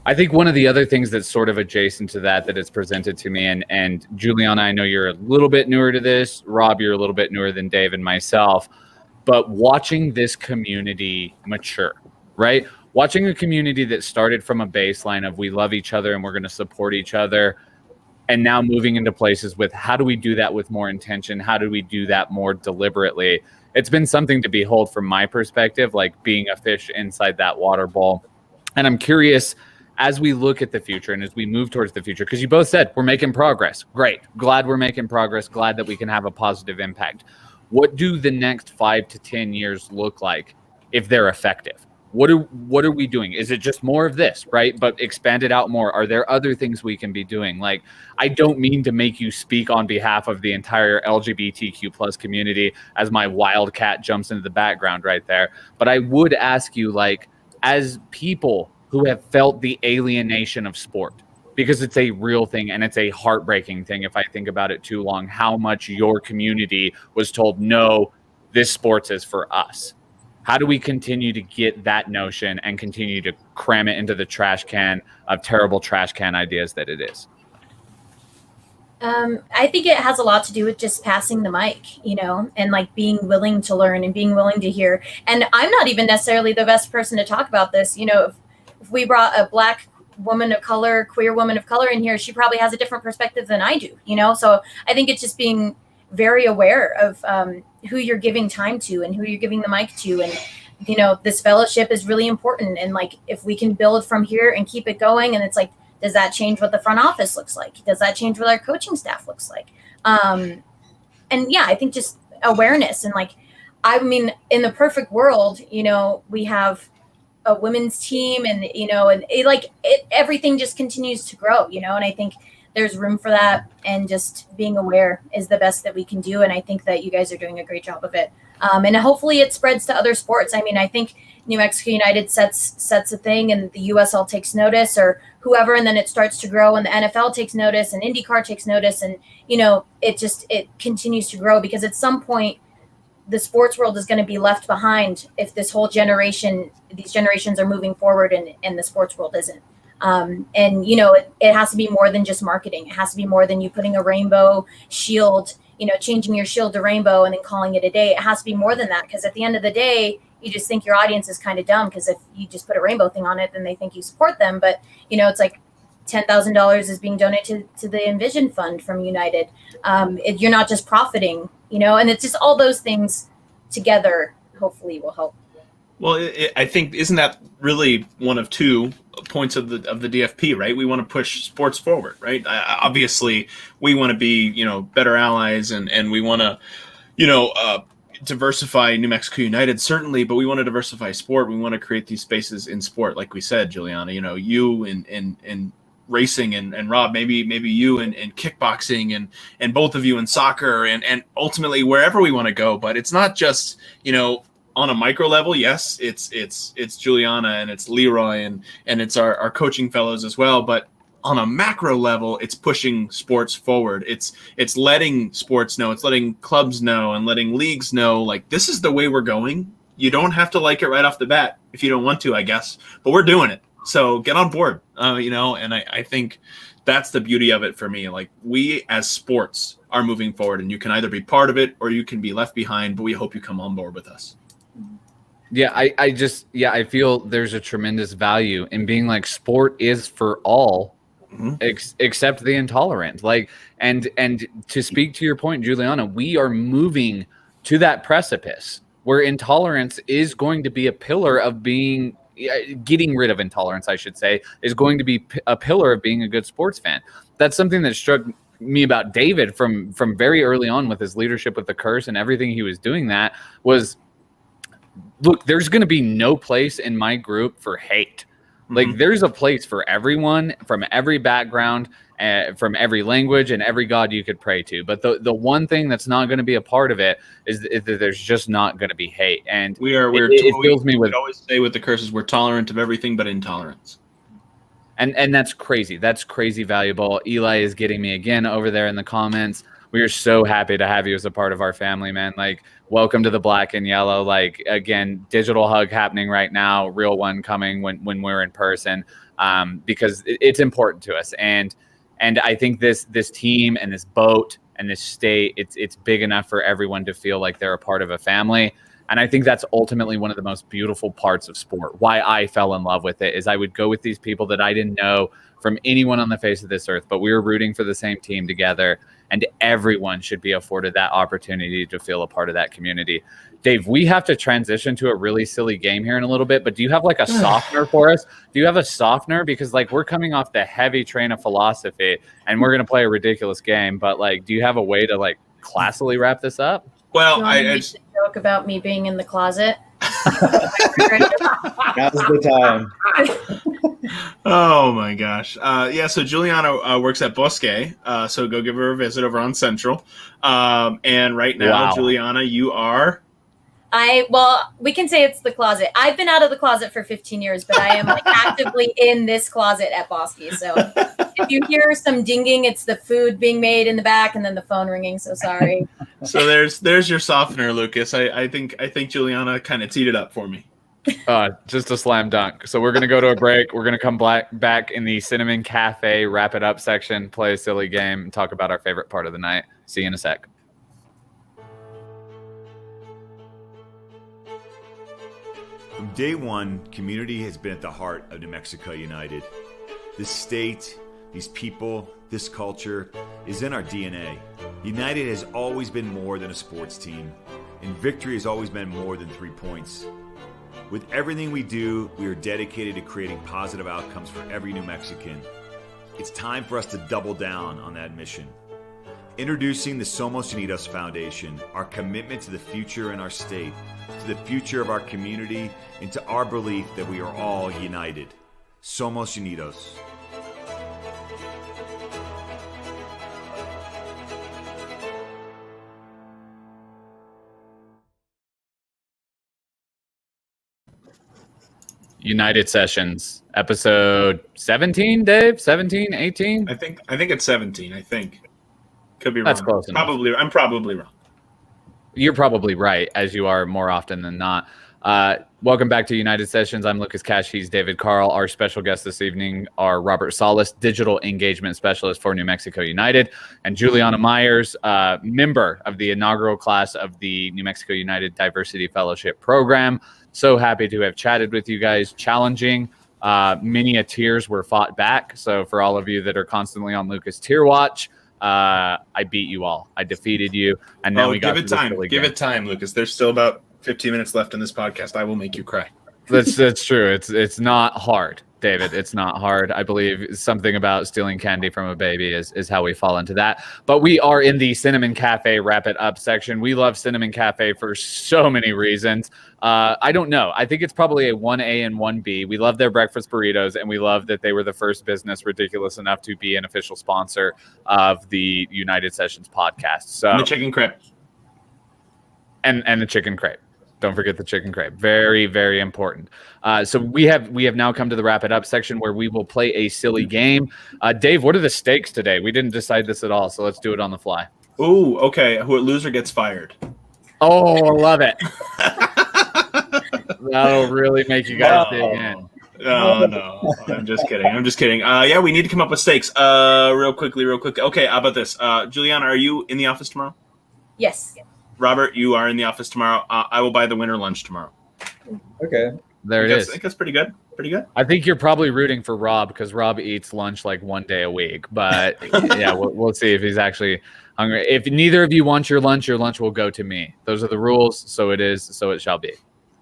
I think one of the other things that's sort of adjacent to that it's presented to me, and Juliana, I know you're a little bit newer to this. Rob, you're a little bit newer than Dave and myself. But watching this community mature, right? Watching a community that started from a baseline of we love each other and we're going to support each other, and now moving into places with how do we do that with more intention? How do we do that more deliberately? It's been something to behold from my perspective, like being a fish inside that water bowl. And I'm curious, as we look at the future and as we move towards the future, because you both said we're making progress. Great. Glad we're making progress. Glad that we can have a positive impact. What do the next 5 to 10 years look like if they're effective? What are we doing? Is it just more of this, right? But expand it out more. Are there other things we can be doing? Like, I don't mean to make you speak on behalf of the entire LGBTQ plus community as my wildcat jumps into the background right there. But I would ask you, like, as people who have felt the alienation of sport, because it's a real thing and it's a heartbreaking thing if I think about it too long, how much your community was told, no, this sports is for us. How do we continue to get that notion and continue to cram it into the trash can of terrible trash can ideas that it is? I think it has a lot to do with just passing the mic, and like being willing to learn and being willing to hear. And I'm not even necessarily the best person to talk about this. If we brought a Black woman of color, queer woman of color in here, she probably has a different perspective than I do, So I think it's just being very aware of who you're giving time to and who you're giving the mic to. And, this fellowship is really important. And like, if we can build from here and keep it going, and it's like, does that change what the front office looks like? Does that change what our coaching staff looks like? And yeah, I think just awareness. And like, I mean, in the perfect world, we have a women's team and, everything just continues to grow, and I think there's room for that, and just being aware is the best that we can do. And I think that you guys are doing a great job of it. And hopefully it spreads to other sports. I mean, I think New Mexico United sets a thing, and the USL takes notice, or whoever, and then it starts to grow, and the NFL takes notice, and IndyCar takes notice, and it continues to grow, because at some point the sports world is going to be left behind if these generations are moving forward and the sports world isn't. It has to be more than just marketing. It has to be more than you putting a rainbow shield, changing your shield to rainbow and then calling it a day. It has to be more than that, because at the end of the day, you just think your audience is kind of dumb, because if you just put a rainbow thing on it, then they think you support them. But, it's like $10,000 is being donated to the Envision Fund from United. You're not just profiting, and it's just all those things together hopefully will help. Well, I think, isn't that really one of two points of the DFP, right? We want to push sports forward, right? Obviously, we want to be, better allies, and we want to, diversify New Mexico United, certainly, but we want to diversify sport. We want to create these spaces in sport, like we said, Juliana. You in racing, and Rob, maybe you in kickboxing, and both of you in soccer, and ultimately wherever we want to go. But it's not just on a micro level. Yes, it's Juliana and it's Leroy and it's our coaching fellows as well. But on a macro level, it's pushing sports forward. It's letting sports know, it's letting clubs know, and letting leagues know, like, this is the way we're going. You don't have to like it right off the bat if you don't want to, I guess, but we're doing it. So get on board, and I think that's the beauty of it for me. Like, we as sports are moving forward, and you can either be part of it or you can be left behind, but we hope you come on board with us. Yeah, I feel there's a tremendous value in being like, sport is for all. Mm-hmm. Except the intolerant. Like, and to speak to your point, Juliana, we are moving to that precipice where intolerance is going to be a pillar of getting rid of intolerance, I should say, is going to be a pillar of being a good sports fan. That's something that struck me about David from very early on with his leadership with the curse and everything he was doing. That was, look, there's going to be no place in my group for hate. Like, there's a place for everyone from every background, from every language and every God you could pray to. But the one thing that's not going to be a part of it is that there's just not going to be hate. And it fills me with. We always say with the curses, we're tolerant of everything but intolerance. And that's crazy. That's crazy valuable. Eli is getting me again over there in the comments. We are so happy to have you as a part of our family, man. Like, welcome to the black and yellow. Like, again, digital hug happening right now, real one coming when we're in person, because it's important to us. And I think this team and this boat and this state, it's big enough for everyone to feel like they're a part of a family. And I think that's ultimately one of the most beautiful parts of sport. Why I fell in love with it is I would go with these people that I didn't know from anyone on the face of this earth, but we were rooting for the same team together. And everyone should be afforded that opportunity to feel a part of that community. Dave, we have to transition to a really silly game here in a little bit, but do you have like a softener for us? Do you have a softener? Because like, we're coming off the heavy train of philosophy and we're going to play a ridiculous game, but like, do you have a way to like classily wrap this up? Well, I joke about me being in the closet. Now's the time. Oh my gosh. So Juliana works at Bosque. So go give her a visit over on Central. And right now, wow. Juliana, you are We can say it's the closet. I've been out of the closet for 15 years, but I am like actively in this closet at Bosky. So if you hear some dinging, it's the food being made in the back and then the phone ringing. So sorry. So there's your softener, Lucas. I think Juliana kind of teed it up for me. Just a slam dunk. So we're going to go to a break. We're going to come back in the Cinnamon Cafe wrap it up section, play a silly game, and talk about our favorite part of the night. See you in a sec. From day one, community has been at the heart of New Mexico United. This state, these people, this culture is in our DNA. United has always been more than a sports team, and victory has always been more than 3 points. With everything we do, we are dedicated to creating positive outcomes for every New Mexican. It's time for us to double down on that mission. Introducing the Somos Unidos Foundation, our commitment to the future in our state, to the future of our community, and to our belief that we are all united. Somos Unidos. United Sessions, episode 17, Dave? 17, 18? I think it's 17, I think. Could be wrong. That's close enough. I'm probably wrong. You're probably right, as you are more often than not. Welcome back to United Sessions. I'm Lucas Cash. He's David Carl. Our special guests this evening are Robert Salas, Digital Engagement Specialist for New Mexico United, and Juliana Myers, member of the inaugural class of the New Mexico United Diversity Fellowship Program. So happy to have chatted with you guys. Challenging. Many tears were fought back. So for all of you that are constantly on Lucas Tier Watch, I beat you all. I defeated you. And now we got give it time. Give it time, Lucas. There's still about 15 minutes left in this podcast. I will make you cry. That's true. It's not hard, David. It's not hard. I believe something about stealing candy from a baby is how we fall into that. But we are in the Cinnamon Cafe wrap it up section. We love Cinnamon Cafe for so many reasons. I don't know. I think it's probably a 1A and 1B. We love their breakfast burritos, and we love that they were the first business ridiculous enough to be an official sponsor of the United Sessions podcast. So and the chicken crepe. And the chicken crepe. Don't forget the chicken crepe. Very, very important. So we have now come to the wrap it up section where we will play a silly game. Dave, what are the stakes today? We didn't decide this at all, so let's do it on the fly. Ooh, okay. Loser gets fired. Oh, I love it. That'll really make you guys dig in. No. I'm just kidding. Yeah, we need to come up with stakes. Real quickly. Okay, how about this? Juliana, are you in the office tomorrow? Yes. Robert, you are in the office tomorrow. I will buy the winter lunch tomorrow. Okay. There it is. I think that's pretty good. I think you're probably rooting for Rob because Rob eats lunch like one day a week. But yeah, we'll see if he's actually hungry. If neither of you want your lunch will go to me. Those are the rules. So it is. So it shall be.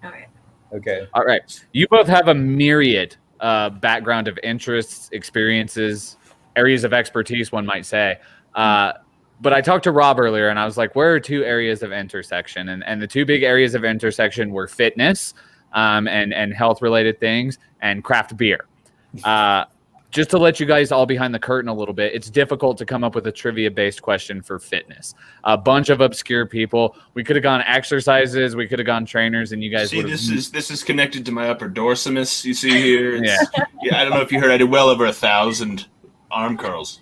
All right. Okay. All right. You both have a myriad background of interests, experiences, areas of expertise, one might say. But I talked to Rob earlier, and I was like, where are two areas of intersection? And the two big areas of intersection were fitness and health-related things and craft beer. Just to let you guys all behind the curtain a little bit, it's difficult to come up with a trivia-based question for fitness. A bunch of obscure people. We could have gone exercises. We could have gone trainers, and you guys see, would have... this is connected to my upper dorsimus. You see here? Yeah, I don't know if you heard. I did well over 1,000 arm curls.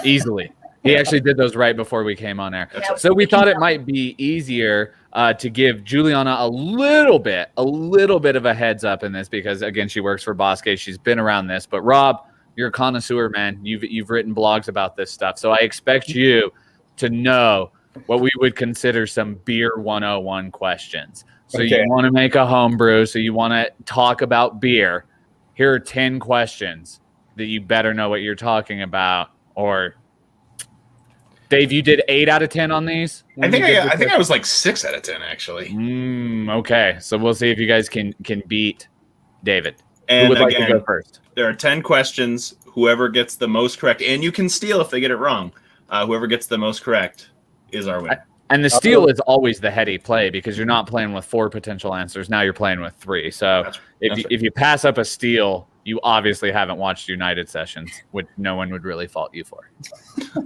Easily. He actually did those right before we came on air. So we thought it might be easier to give Juliana a little bit of a heads up in this because, again, she works for Bosque. She's been around this. But, Rob, you're a connoisseur, man. You've written blogs about this stuff. So I expect you to know what we would consider some beer 101 questions. So You want to make a homebrew. So you want to talk about beer. Here are 10 questions that you better know what you're talking about or – Dave, you did 8 out of 10 on these? I think I was like 6 out of 10, actually. Okay, so we'll see if you guys can beat David. And who would again, like to go first? There are 10 questions. Whoever gets the most correct, and you can steal if they get it wrong. Whoever gets the most correct is our winner. And the steal is always the heady play because you're not playing with 4 potential answers. Now you're playing with 3. So if you pass up a steal, You obviously haven't watched United sessions, which no one would really fault you for.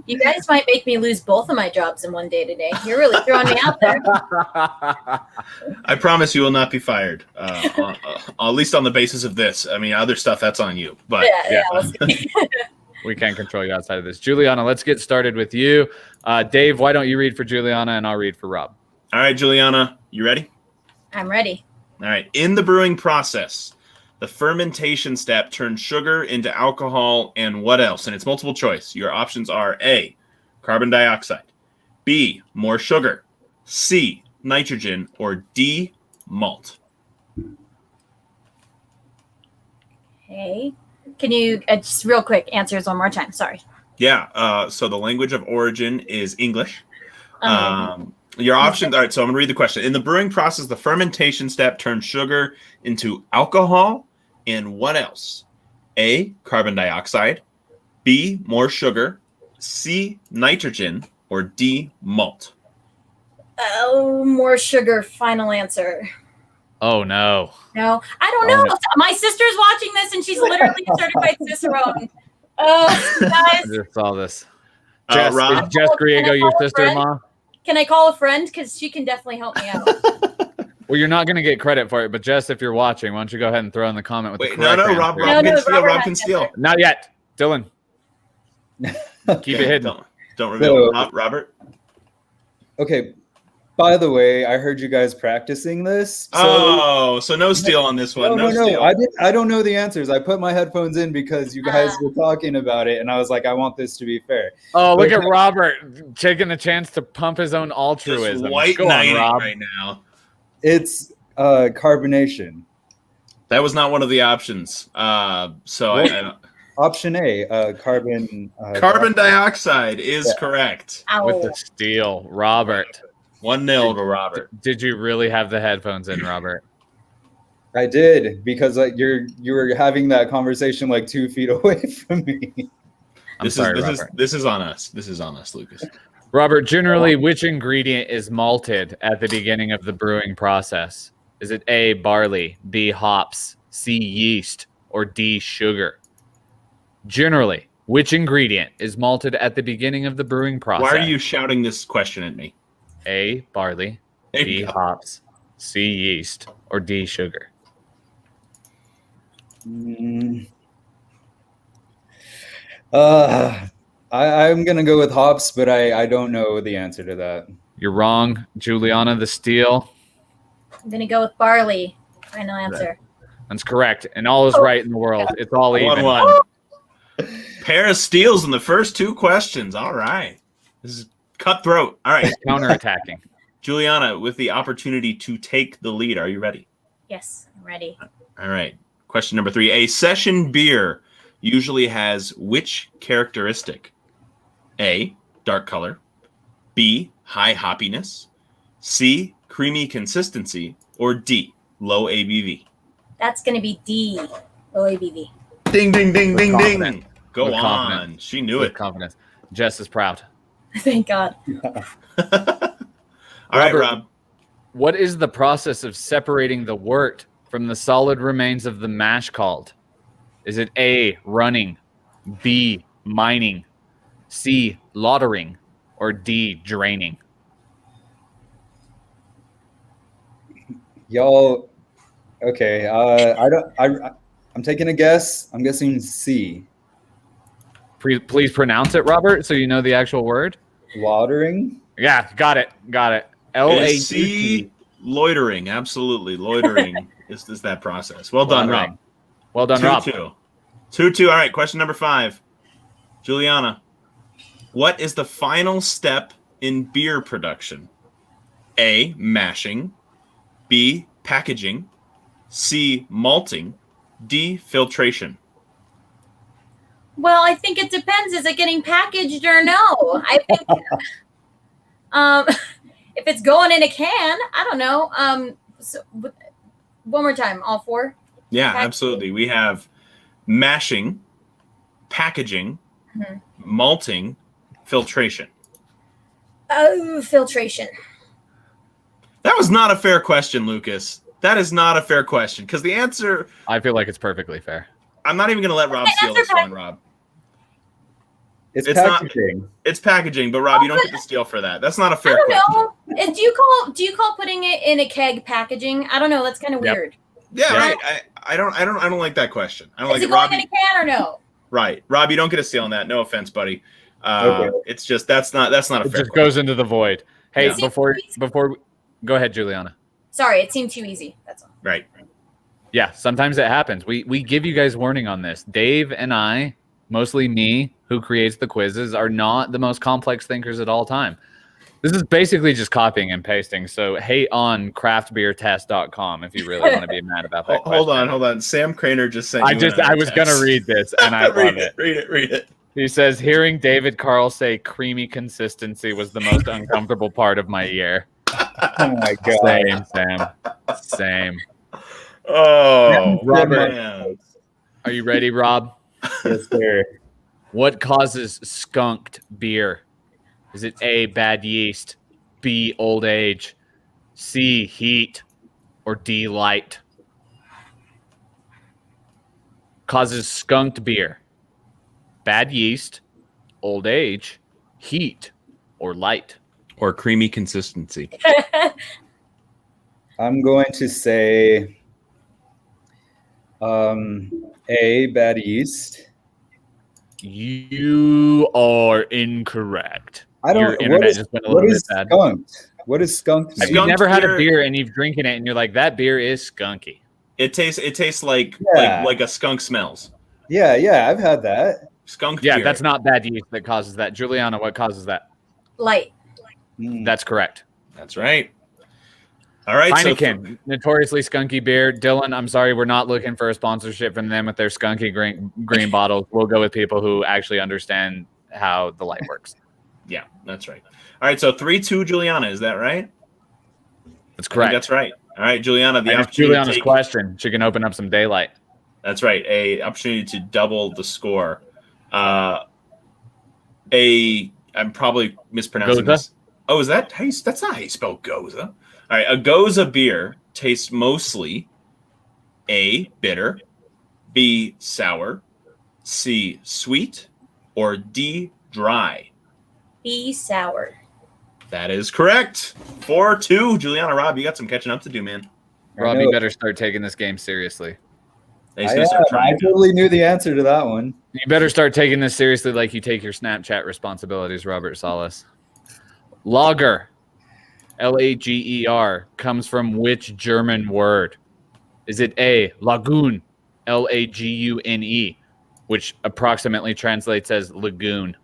You guys might make me lose both of my jobs in one day today. You're really throwing me out there. I promise you will not be fired. At least on the basis of this. I mean, other stuff that's on you. But Yeah, we'll see. We can't control you outside of this. Juliana, let's get started with you. Dave, why don't you read for Juliana and I'll read for Rob? All right, Juliana, you ready? I'm ready. All right. In the brewing process, the fermentation step turns sugar into alcohol and what else? And it's multiple choice. Your options are A, carbon dioxide, B, more sugar, C, nitrogen, or D, malt. Okay. Can you just real quick answers one more time? Sorry. Yeah. So the language of origin is English. Your options. All right. So I'm going to read the question. In the brewing process, the fermentation step turns sugar into alcohol and what else? A, carbon dioxide, B, more sugar, C, nitrogen, or D, malt. Oh, more sugar. Final answer. Oh, no. No, I don't know. My sister's watching this, and she's literally a certified Cicerone. Oh, guys. I just saw this. Jess, Rob? is Jess Griego your sister-in-law? Can I call a friend? Because she can definitely help me out. Well, you're not going to get credit for it, but Jess, if you're watching, why don't you go ahead and throw in the comment with the correct answer. Rob No, can steal. Robert Rob has can to steal. answer. Not yet. Dylan. Keep it hidden. Don't reveal. So- Robert? Okay. By the way, I heard you guys practicing this. So no steal on this one. No steal. I don't know the answers. I put my headphones in because you guys were talking about it, and I was like, I want this to be fair. Oh, look at Robert taking the chance to pump his own altruism. Just white Go on, knighting Rob. right now. It's carbonation. That was not one of the options. I Option A, carbon. carbon dioxide is correct. Ow. With the steal, Robert. 1-0 to Robert. Did you really have the headphones in, Robert? I did, because you were having that conversation like 2 feet away from me. I'm sorry, Robert. This is on us. This is on us, Lucas. Robert, generally, which ingredient is malted at the beginning of the brewing process? Is it A, barley, B, hops, C, yeast, or D, sugar? Generally, which ingredient is malted at the beginning of the brewing process? Why are you shouting this question at me? A, barley, There B, you go. hops, C, yeast, or D, sugar? I'm gonna go with hops, but I don't know the answer to that. You're wrong. Juliana, the steal. I'm going to go with barley. Final answer. That's correct. And all is right in the world. It's all even. 1-1. Pair of steals in the first 2 questions. All right. This is cutthroat. All right. Counterattacking. Juliana, with the opportunity to take the lead, are you ready? Yes, I'm ready. All right. Question number 3. A session beer usually has which characteristic? A, dark color. B, high hoppiness. C, creamy consistency. Or D, low ABV. That's going to be D, low ABV. Ding, ding, ding, With ding, confidence. ding. Go With on. confidence. She knew With it. confidence. Jess is proud. Thank God. All right, Robert. Rob. What is the process of separating the wort from the solid remains of the mash called? Is it A, running, B, mining, C, lautering, or D, draining? Y'all, okay. I'm taking a guess. I'm guessing C. Please pronounce it, Robert, so you know the actual word. Watering. Yeah, got it. C, loitering. Absolutely. Loitering is that process. Well done, Loitering. Rob. Well done, Rob. 2-2. 2-2. All right, question number 5. Juliana, what is the final step in beer production? A, mashing. B, packaging. C, malting. D, filtration. Well, I think it depends. Is it getting packaged or no? I think if it's going in a can, I don't know. So, one more time, all 4. Yeah, Packaging. absolutely. We have mashing, packaging, malting, filtration. Oh, filtration. That was not a fair question, Lucas. That is not a fair question because the answer. I feel like it's perfectly fair. I'm not even going to let Rob steal this one, Rob. It's It's not- packaging. It's packaging, but Rob, you don't get to steal for that. That's not a I fair don't question. know. Do you call putting it in a keg packaging? I don't know. That's kind of Yep. weird. Yeah, Yeah. right. I don't like that question. I don't Is like it it. going Rob, in a can or no? right. Rob, you don't get a steal on that. No offense, buddy. Okay. It's just that's not a It fair just question. goes into the void. Hey, Yeah. before go ahead, Juliana. Sorry, it seemed too easy. That's all. Right. Yeah, sometimes it happens. We give you guys warning on this. Dave and I, mostly me, who creates the quizzes, are not the most complex thinkers at all time. This is basically just copying and pasting. So hate on craftbeertest.com if you really want to be mad about that. Hold question. on. Sam Craner just sent I you was gonna read this and I love it. Read it. He says, hearing David Carl say creamy consistency was the most uncomfortable part of my year. Oh my god. Same, Sam. Same. Oh, Robert. man. Are you ready, Rob? Yes, sir. What causes skunked beer? Is it A, bad yeast, B, old age, C, heat, or D, light? Causes skunked beer. Bad yeast, old age, heat, or light. Or creamy consistency. I'm going to say A, bad yeast. You are incorrect. I don't. Your internet just went a little what bit is bad. skunked? What is skunked Have mean? you Skunked never had a beer- beer and you've drinking it and you're like, that beer is skunky? It tastes like Yeah. like a skunk smells. Yeah, I've had that. Skunk Yeah, beer. that's not bad yeast that causes that. Juliana, what causes that? Light. Mm. That's correct. That's right. All right. Heineken, notoriously skunky beer. Dylan, I'm sorry, we're not looking for a sponsorship from them with their skunky green bottles. We'll go with people who actually understand how the light works. Yeah, that's right. All right. So 3-2 Juliana. Is that right? That's I think correct. that's right. All right, Juliana. The And it's opportunity to Juliana's take- question. She can open up some daylight. That's right. A opportunity to double the score. I'm probably mispronouncing Goza? this. Oh, is that how you, that's not how you spell Goza? All right, a Goza beer tastes mostly A, bitter, B, sour, C, sweet, or D, dry. Be sour. That is correct. 4-2. Juliana, Rob, you got some catching up to do, man. Rob, know. you better start taking this game seriously. He's I gonna start trying to- totally knew the answer to that one. You better start taking this seriously like you take your Snapchat responsibilities, Robert Salas. Lager, Lager, comes from which German word? Is it A, Lagoon, Lagune, which approximately translates as lagoon?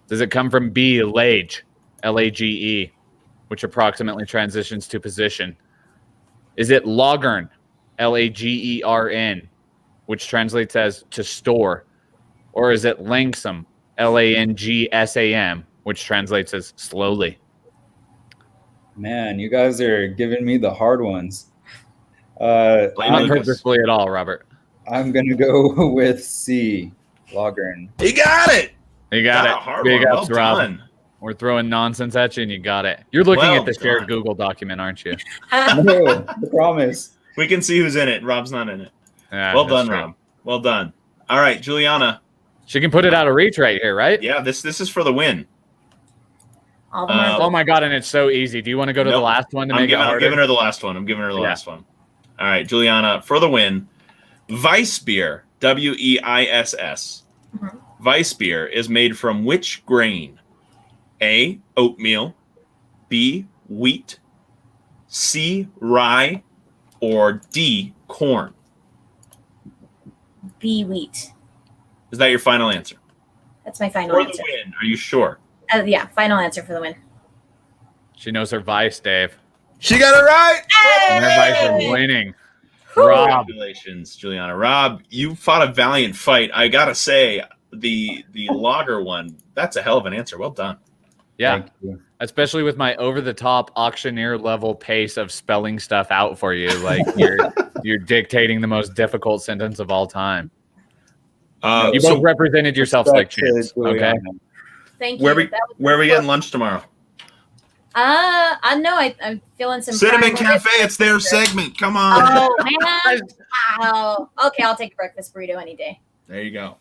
Does it come from B, Lage, Lage, which approximately transitions to position? Is it Lagern, Lagern, which translates as to store? Or is it Langsam, Langsam, which translates as slowly? Man, you guys are giving me the hard ones. Blame Not Lucas. purposefully at all, Robert. I'm gonna go with C, Lagern. He got it. You got A it. hard Big one. ups, Well Rob. done. We're throwing nonsense at you, and you got it. You're looking Well at the shared done. Google document, aren't you? No, I promise. We can see who's in it. Rob's not in it. Yeah, Well that's done, true. Rob. Well done. All right, Juliana. She can put it out of reach right here, right? Yeah, this is for the win. All the more. Oh my god, and it's so easy. Do you want to go to Nope. the last one to I'm make it giving harder? her the last one. I'm giving her the Yeah. last one. All right, Juliana, for the win. Weiss beer, Weiss. Mhm. Weiss beer is made from which grain? A, oatmeal, B, wheat, C, rye, or D, corn. Be wheat. Is that your final answer? That's my final For the answer. win, are you sure? Yeah, final answer for the win. She knows her vice, Dave. She got it right. And her vice is winning. Whew. Rob, Congratulations, Juliana. Rob, you fought a valiant fight. I gotta say, the lager one, that's a hell of an answer. Well done. yeah, Thank you. especially with my over-the-top auctioneer level pace of spelling stuff out for you, like you're dictating the most difficult sentence of all time. You So both represented yourselves like champs. Okay. Juliana. Thank you. where we That was where we cool. getting lunch tomorrow? I I know I'm feeling some Cinnamon pride. Cafe, it's their segment. Come on. Oh man! Wow. Okay, I'll take a breakfast burrito any day. There you go.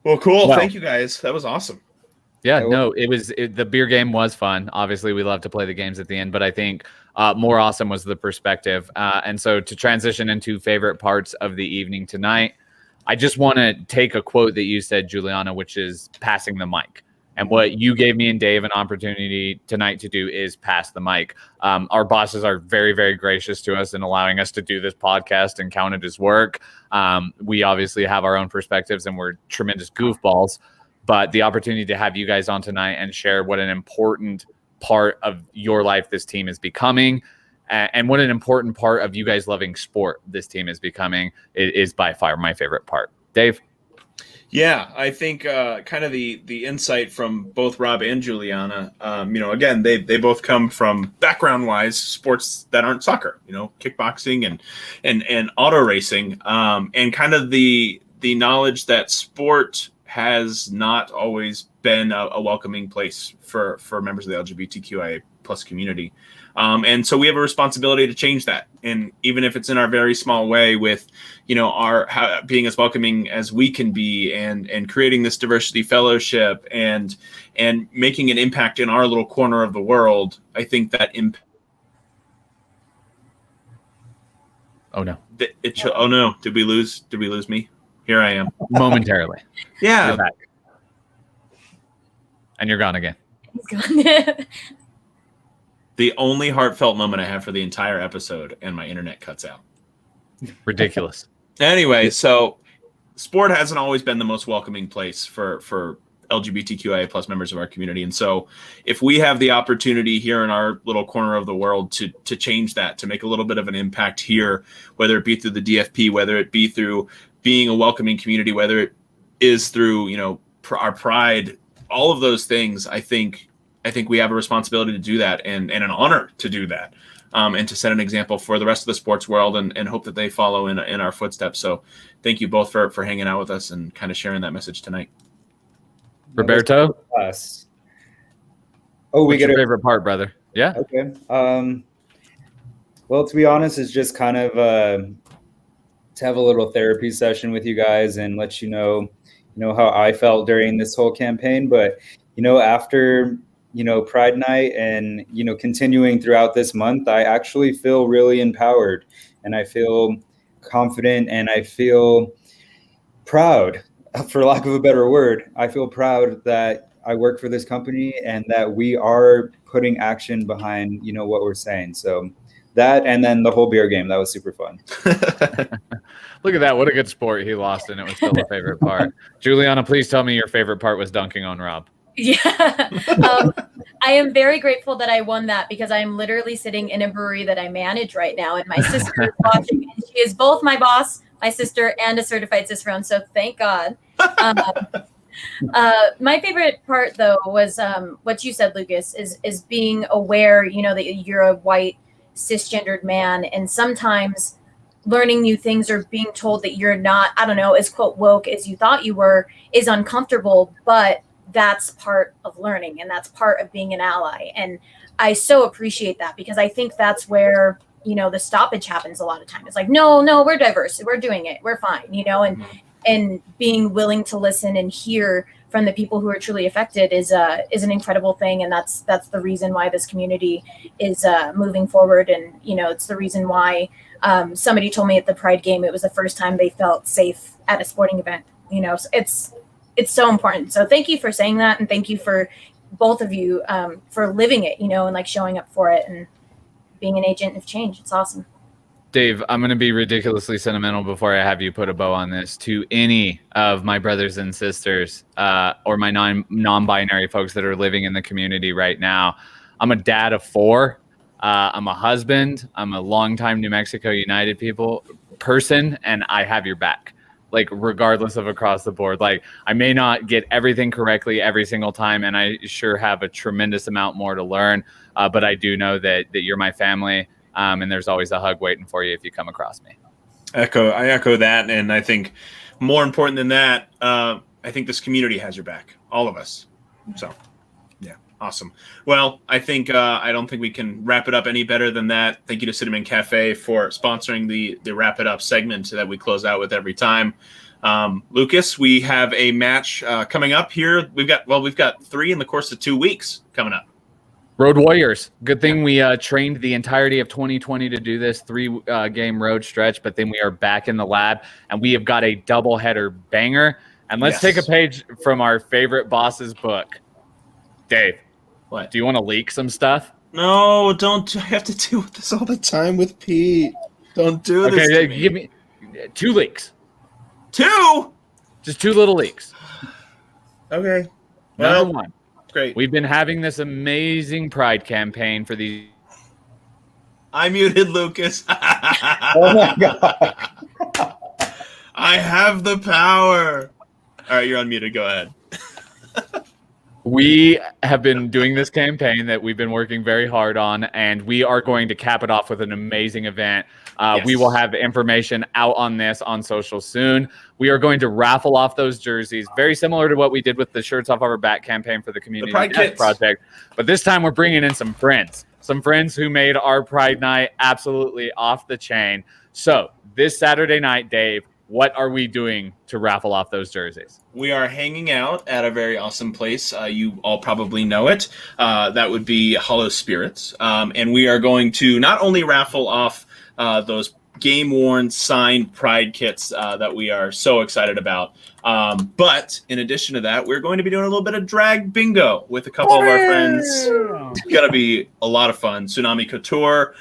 Well, cool. Well, Thank you guys. That was awesome. Yeah, no, the beer game was fun. Obviously, we love to play the games at the end, but I think more awesome was the perspective. And so to transition into favorite parts of the evening tonight, I just want to take a quote that you said, Juliana, which is passing the mic. And what you gave me and Dave an opportunity tonight to do is pass the mic. Our bosses are very, very gracious to us in allowing us to do this podcast and count it as work. We obviously have our own perspectives and we're tremendous goofballs. But the opportunity to have you guys on tonight and share what an important part of your life this team is becoming and what an important part of you guys loving sport this team is becoming is by far my favorite part. Dave? Yeah, I think kind of the insight from both Rob and Juliana, again, they both come from background-wise sports that aren't soccer, kickboxing and auto racing, and kind of the knowledge that sport has not always been a welcoming place for members of the LGBTQIA plus community. And so we have a responsibility to change that. And even if it's in our very small way with, being as welcoming as we can be and creating this diversity fellowship and making an impact in our little corner of the world, I think that impact. Oh no. Oh no. Did we lose me? Here I am. Momentarily. Yeah. You're back. And you're gone again. He's gone. The only heartfelt moment I have for the entire episode, and my internet cuts out. Ridiculous. Anyway, so sport hasn't always been the most welcoming place for LGBTQIA plus members of our community. And so if we have the opportunity here in our little corner of the world to change that, to make a little bit of an impact here, whether it be through the DFP, whether it be through being a welcoming community, whether it is through, our pride, all of those things, I think we have a responsibility to do that and an honor to do that, and to set an example for the rest of the sports world and hope that they follow in our footsteps. So thank you both for hanging out with us and kind of sharing that message tonight. Roberto? Us. Oh, we What's get your a favorite part, brother? Yeah. Okay. Well, to be honest, it's just kind of to have a little therapy session with you guys and let you know how I felt during this whole campaign. But after Pride Night and continuing throughout this month, I actually feel really empowered and I feel confident and I feel proud, for lack of a better word. I feel proud that I work for this company and that we are putting action behind what we're saying. So that, and then the whole beer game, that was super fun. Look at that. What a good sport. He lost and it was still a favorite part. Juliana, please tell me your favorite part was dunking on Rob. Yeah. I am very grateful that I won that because I'm literally sitting in a brewery that I manage right now. And my sister is watching. And she is both my boss, my sister, and a certified Cicerone. So thank God. My favorite part, though, was what you said, Lucas, is being aware, that you're a white cisgendered man. And sometimes learning new things or being told that you're not, as quote woke as you thought you were is uncomfortable. But that's part of learning and that's part of being an ally. And I so appreciate that because I think that's where, the stoppage happens a lot of time. It's like, no, we're diverse. We're doing it. We're fine, and being willing to listen and hear from the people who are truly affected is an incredible thing. And that's the reason why this community is moving forward. And, it's the reason why somebody told me at the Pride game, it was the first time they felt safe at a sporting event, so it's so important. So thank you for saying that. And thank you for both of you for living it, and showing up for it and being an agent of change. It's awesome. Dave, I'm going to be ridiculously sentimental before I have you put a bow on this. To any of my brothers and sisters or my non-binary folks that are living in the community right now, I'm a dad of 4. I'm a husband. I'm a longtime New Mexico United person, and I have your back. Regardless of across the board, I may not get everything correctly every single time, and I sure have a tremendous amount more to learn. But I do know that you're my family, and there's always a hug waiting for you if you come across me. I echo that, and I think more important than that, I think this community has your back, all of us. So, yeah. Awesome. Well, I think I don't think we can wrap it up any better than that. Thank you to Cinnamon Cafe for sponsoring the wrap it up segment that we close out with every time. Lucas, we have a match coming up here. We've got 3 in the course of 2 weeks coming up. Road Warriors. Good thing we trained the entirety of 2020 to do this 3 game road stretch, but then we are back in the lab and we have got a doubleheader banger. And let's take a page from our favorite boss's book. Dave, what? Do you want to leak some stuff? No, don't. I have to deal with this all the time with Pete. Don't do this. Okay, give me 2 leaks. 2? Just 2 little leaks. Okay. Number 1. Great. We've been having this amazing Pride campaign for these. I muted Lucas. Oh my god! I have the power. All right, you're unmuted. Go ahead. We have been doing this campaign that we've been working very hard on, and we are going to cap it off with an amazing event. Yes. We will have information out on this on social soon. We are going to raffle off those jerseys, very similar to what we did with the Shirts Off Our Back campaign for the Community Pride Death Kits Project. But this time we're bringing in some friends who made our Pride night absolutely off the chain. So this Saturday night, Dave, what are we doing to raffle off those jerseys? We are hanging out at a very awesome place. You all probably know it. That would be Hollow Spirits. And we are going to not only raffle off those game-worn signed Pride kits that we are so excited about, but in addition to that, we're going to be doing a little bit of drag bingo with a couple of our friends. It's going to be a lot of fun. Tsunami Couture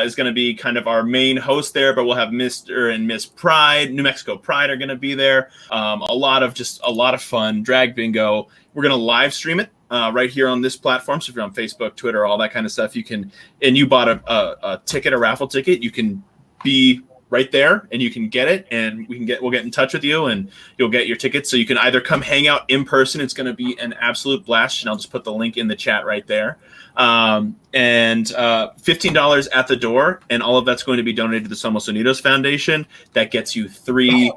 is going to be kind of our main host there, but we'll have Mr. and Miss Pride, New Mexico Pride are going to be there. A lot of fun drag bingo. We're going to live stream it right here on this platform. So if you're on Facebook, Twitter, all that kind of stuff, you can, and you bought a ticket, a raffle ticket, you can be right there and you can get it, and we'll get in touch with you and you'll get your tickets. So you can either come hang out in person. It's going to be an absolute blast. And I'll just put the link in the chat right there. And $15 at the door. And all of that's going to be donated to the Somos Unidos Foundation. That gets you 3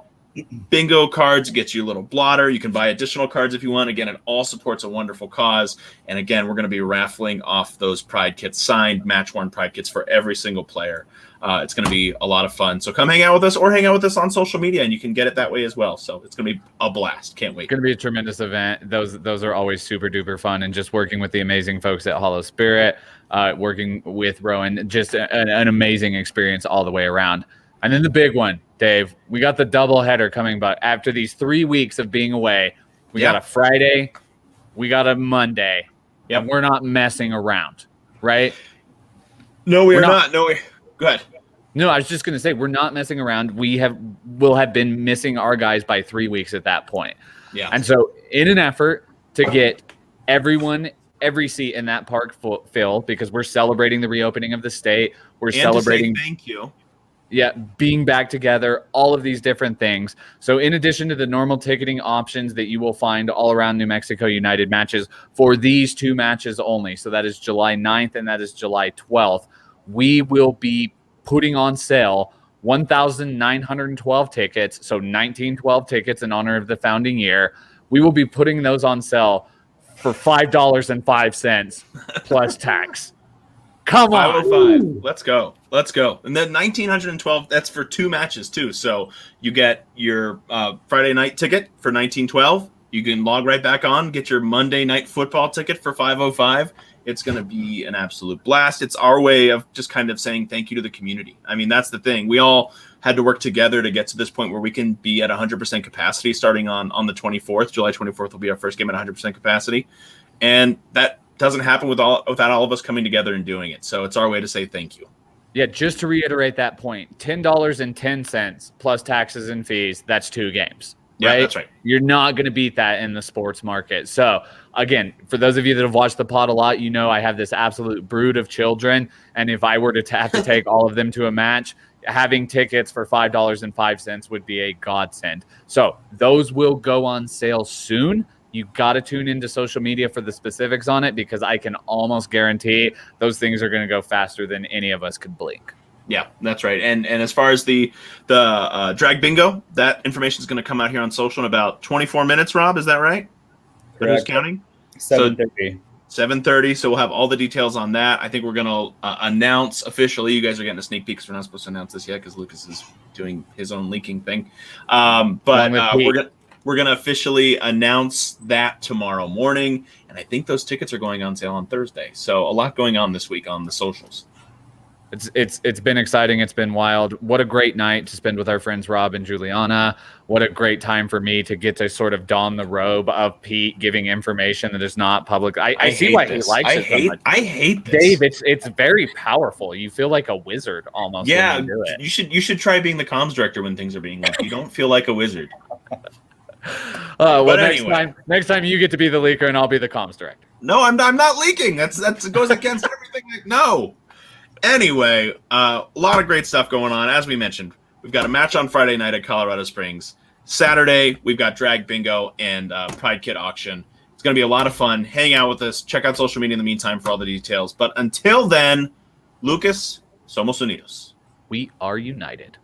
bingo cards, gets you a little blotter. You can buy additional cards if you want. Again, it all supports a wonderful cause. And again, we're going to be raffling off those Pride kits, signed match-worn Pride kits for every single player. It's going to be a lot of fun. So come hang out with us or hang out with us on social media, and you can get it that way as well. So it's going to be a blast. Can't wait. It's going to be a tremendous event. Those are always super duper fun, and just working with the amazing folks at Hollow Spirit, working with Rowan, just an amazing experience all the way around. And then the big one, Dave, we got the double header coming, but after these 3 weeks of being away, we got a Friday, we got a Monday, and we're not messing around, right? No, we're not. No, go ahead. No, I was just going to say, we're not messing around. Will have been missing our guys by 3 weeks at that point. Yeah. And so in an effort to get every seat in that park filled, because we're celebrating the reopening of the state, we're celebrating. Thank you. Yeah, being back together, all of these different things. So in addition to the normal ticketing options that you will find all around New Mexico United matches for these 2 matches only, so that is July 9th and that is July 12th, we will be putting on sale 1,912 tickets, so 1912 tickets in honor of the founding year. We will be putting those on sale for $5.05 plus tax. Come on. 505. Let's go. And then 1912, that's for 2 matches too. So you get your Friday night ticket for 1912. You can log right back on, get your Monday night football ticket for 505. It's going to be an absolute blast. It's our way of just kind of saying thank you to the community. I mean, that's the thing. We all had to work together to get to this point where we can be at 100% capacity starting on the 24th. July 24th will be our first game at 100% capacity. And that doesn't happen without all of us coming together and doing it. So it's our way to say thank you. Yeah, just to reiterate that point, $10.10 plus taxes and fees, that's 2 games. Yeah, right? that's right. You're not going to beat that in the sports market. So, again, for those of you that have watched the pod a lot, you know I have this absolute brood of children. And if I were to have to take all of them to a match, having tickets for $5.05 would be a godsend. So those will go on sale soon. You got to tune into social media for the specifics on it, because I can almost guarantee those things are going to go faster than any of us could blink. Yeah, that's right. And as far as the drag bingo, that information is going to come out here on social in about 24 minutes, Rob. Is that right? For who's counting? 7:30. 7:30. So we'll have all the details on that. I think we're gonna announce officially. You guys are getting a sneak peek because we're not supposed to announce this yet because Lucas is doing his own leaking thing. But we're gonna officially announce that tomorrow morning, and I think those tickets are going on sale on Thursday. So a lot going on this week on the socials. It's been exciting. It's been wild. What a great night to spend with our friends Rob and Juliana. What a great time for me to get to sort of don the robe of Pete giving information that is not public. I see why he likes it so much. I hate this. Dave, it's very powerful. You feel like a wizard almost. Yeah, when you do it. you should try being the comms director when things are being leaked. You don't feel like a wizard. Well, But next time you get to be the leaker and I'll be the comms director. No, I'm not leaking. That goes against everything. No. Anyway, a lot of great stuff going on. As we mentioned, we've got a match on Friday night at Colorado Springs. Saturday, we've got Drag Bingo and Pride Kit Auction. It's going to be a lot of fun. Hang out with us. Check out social media in the meantime for all the details. But until then, Lucas, somos unidos. We are united.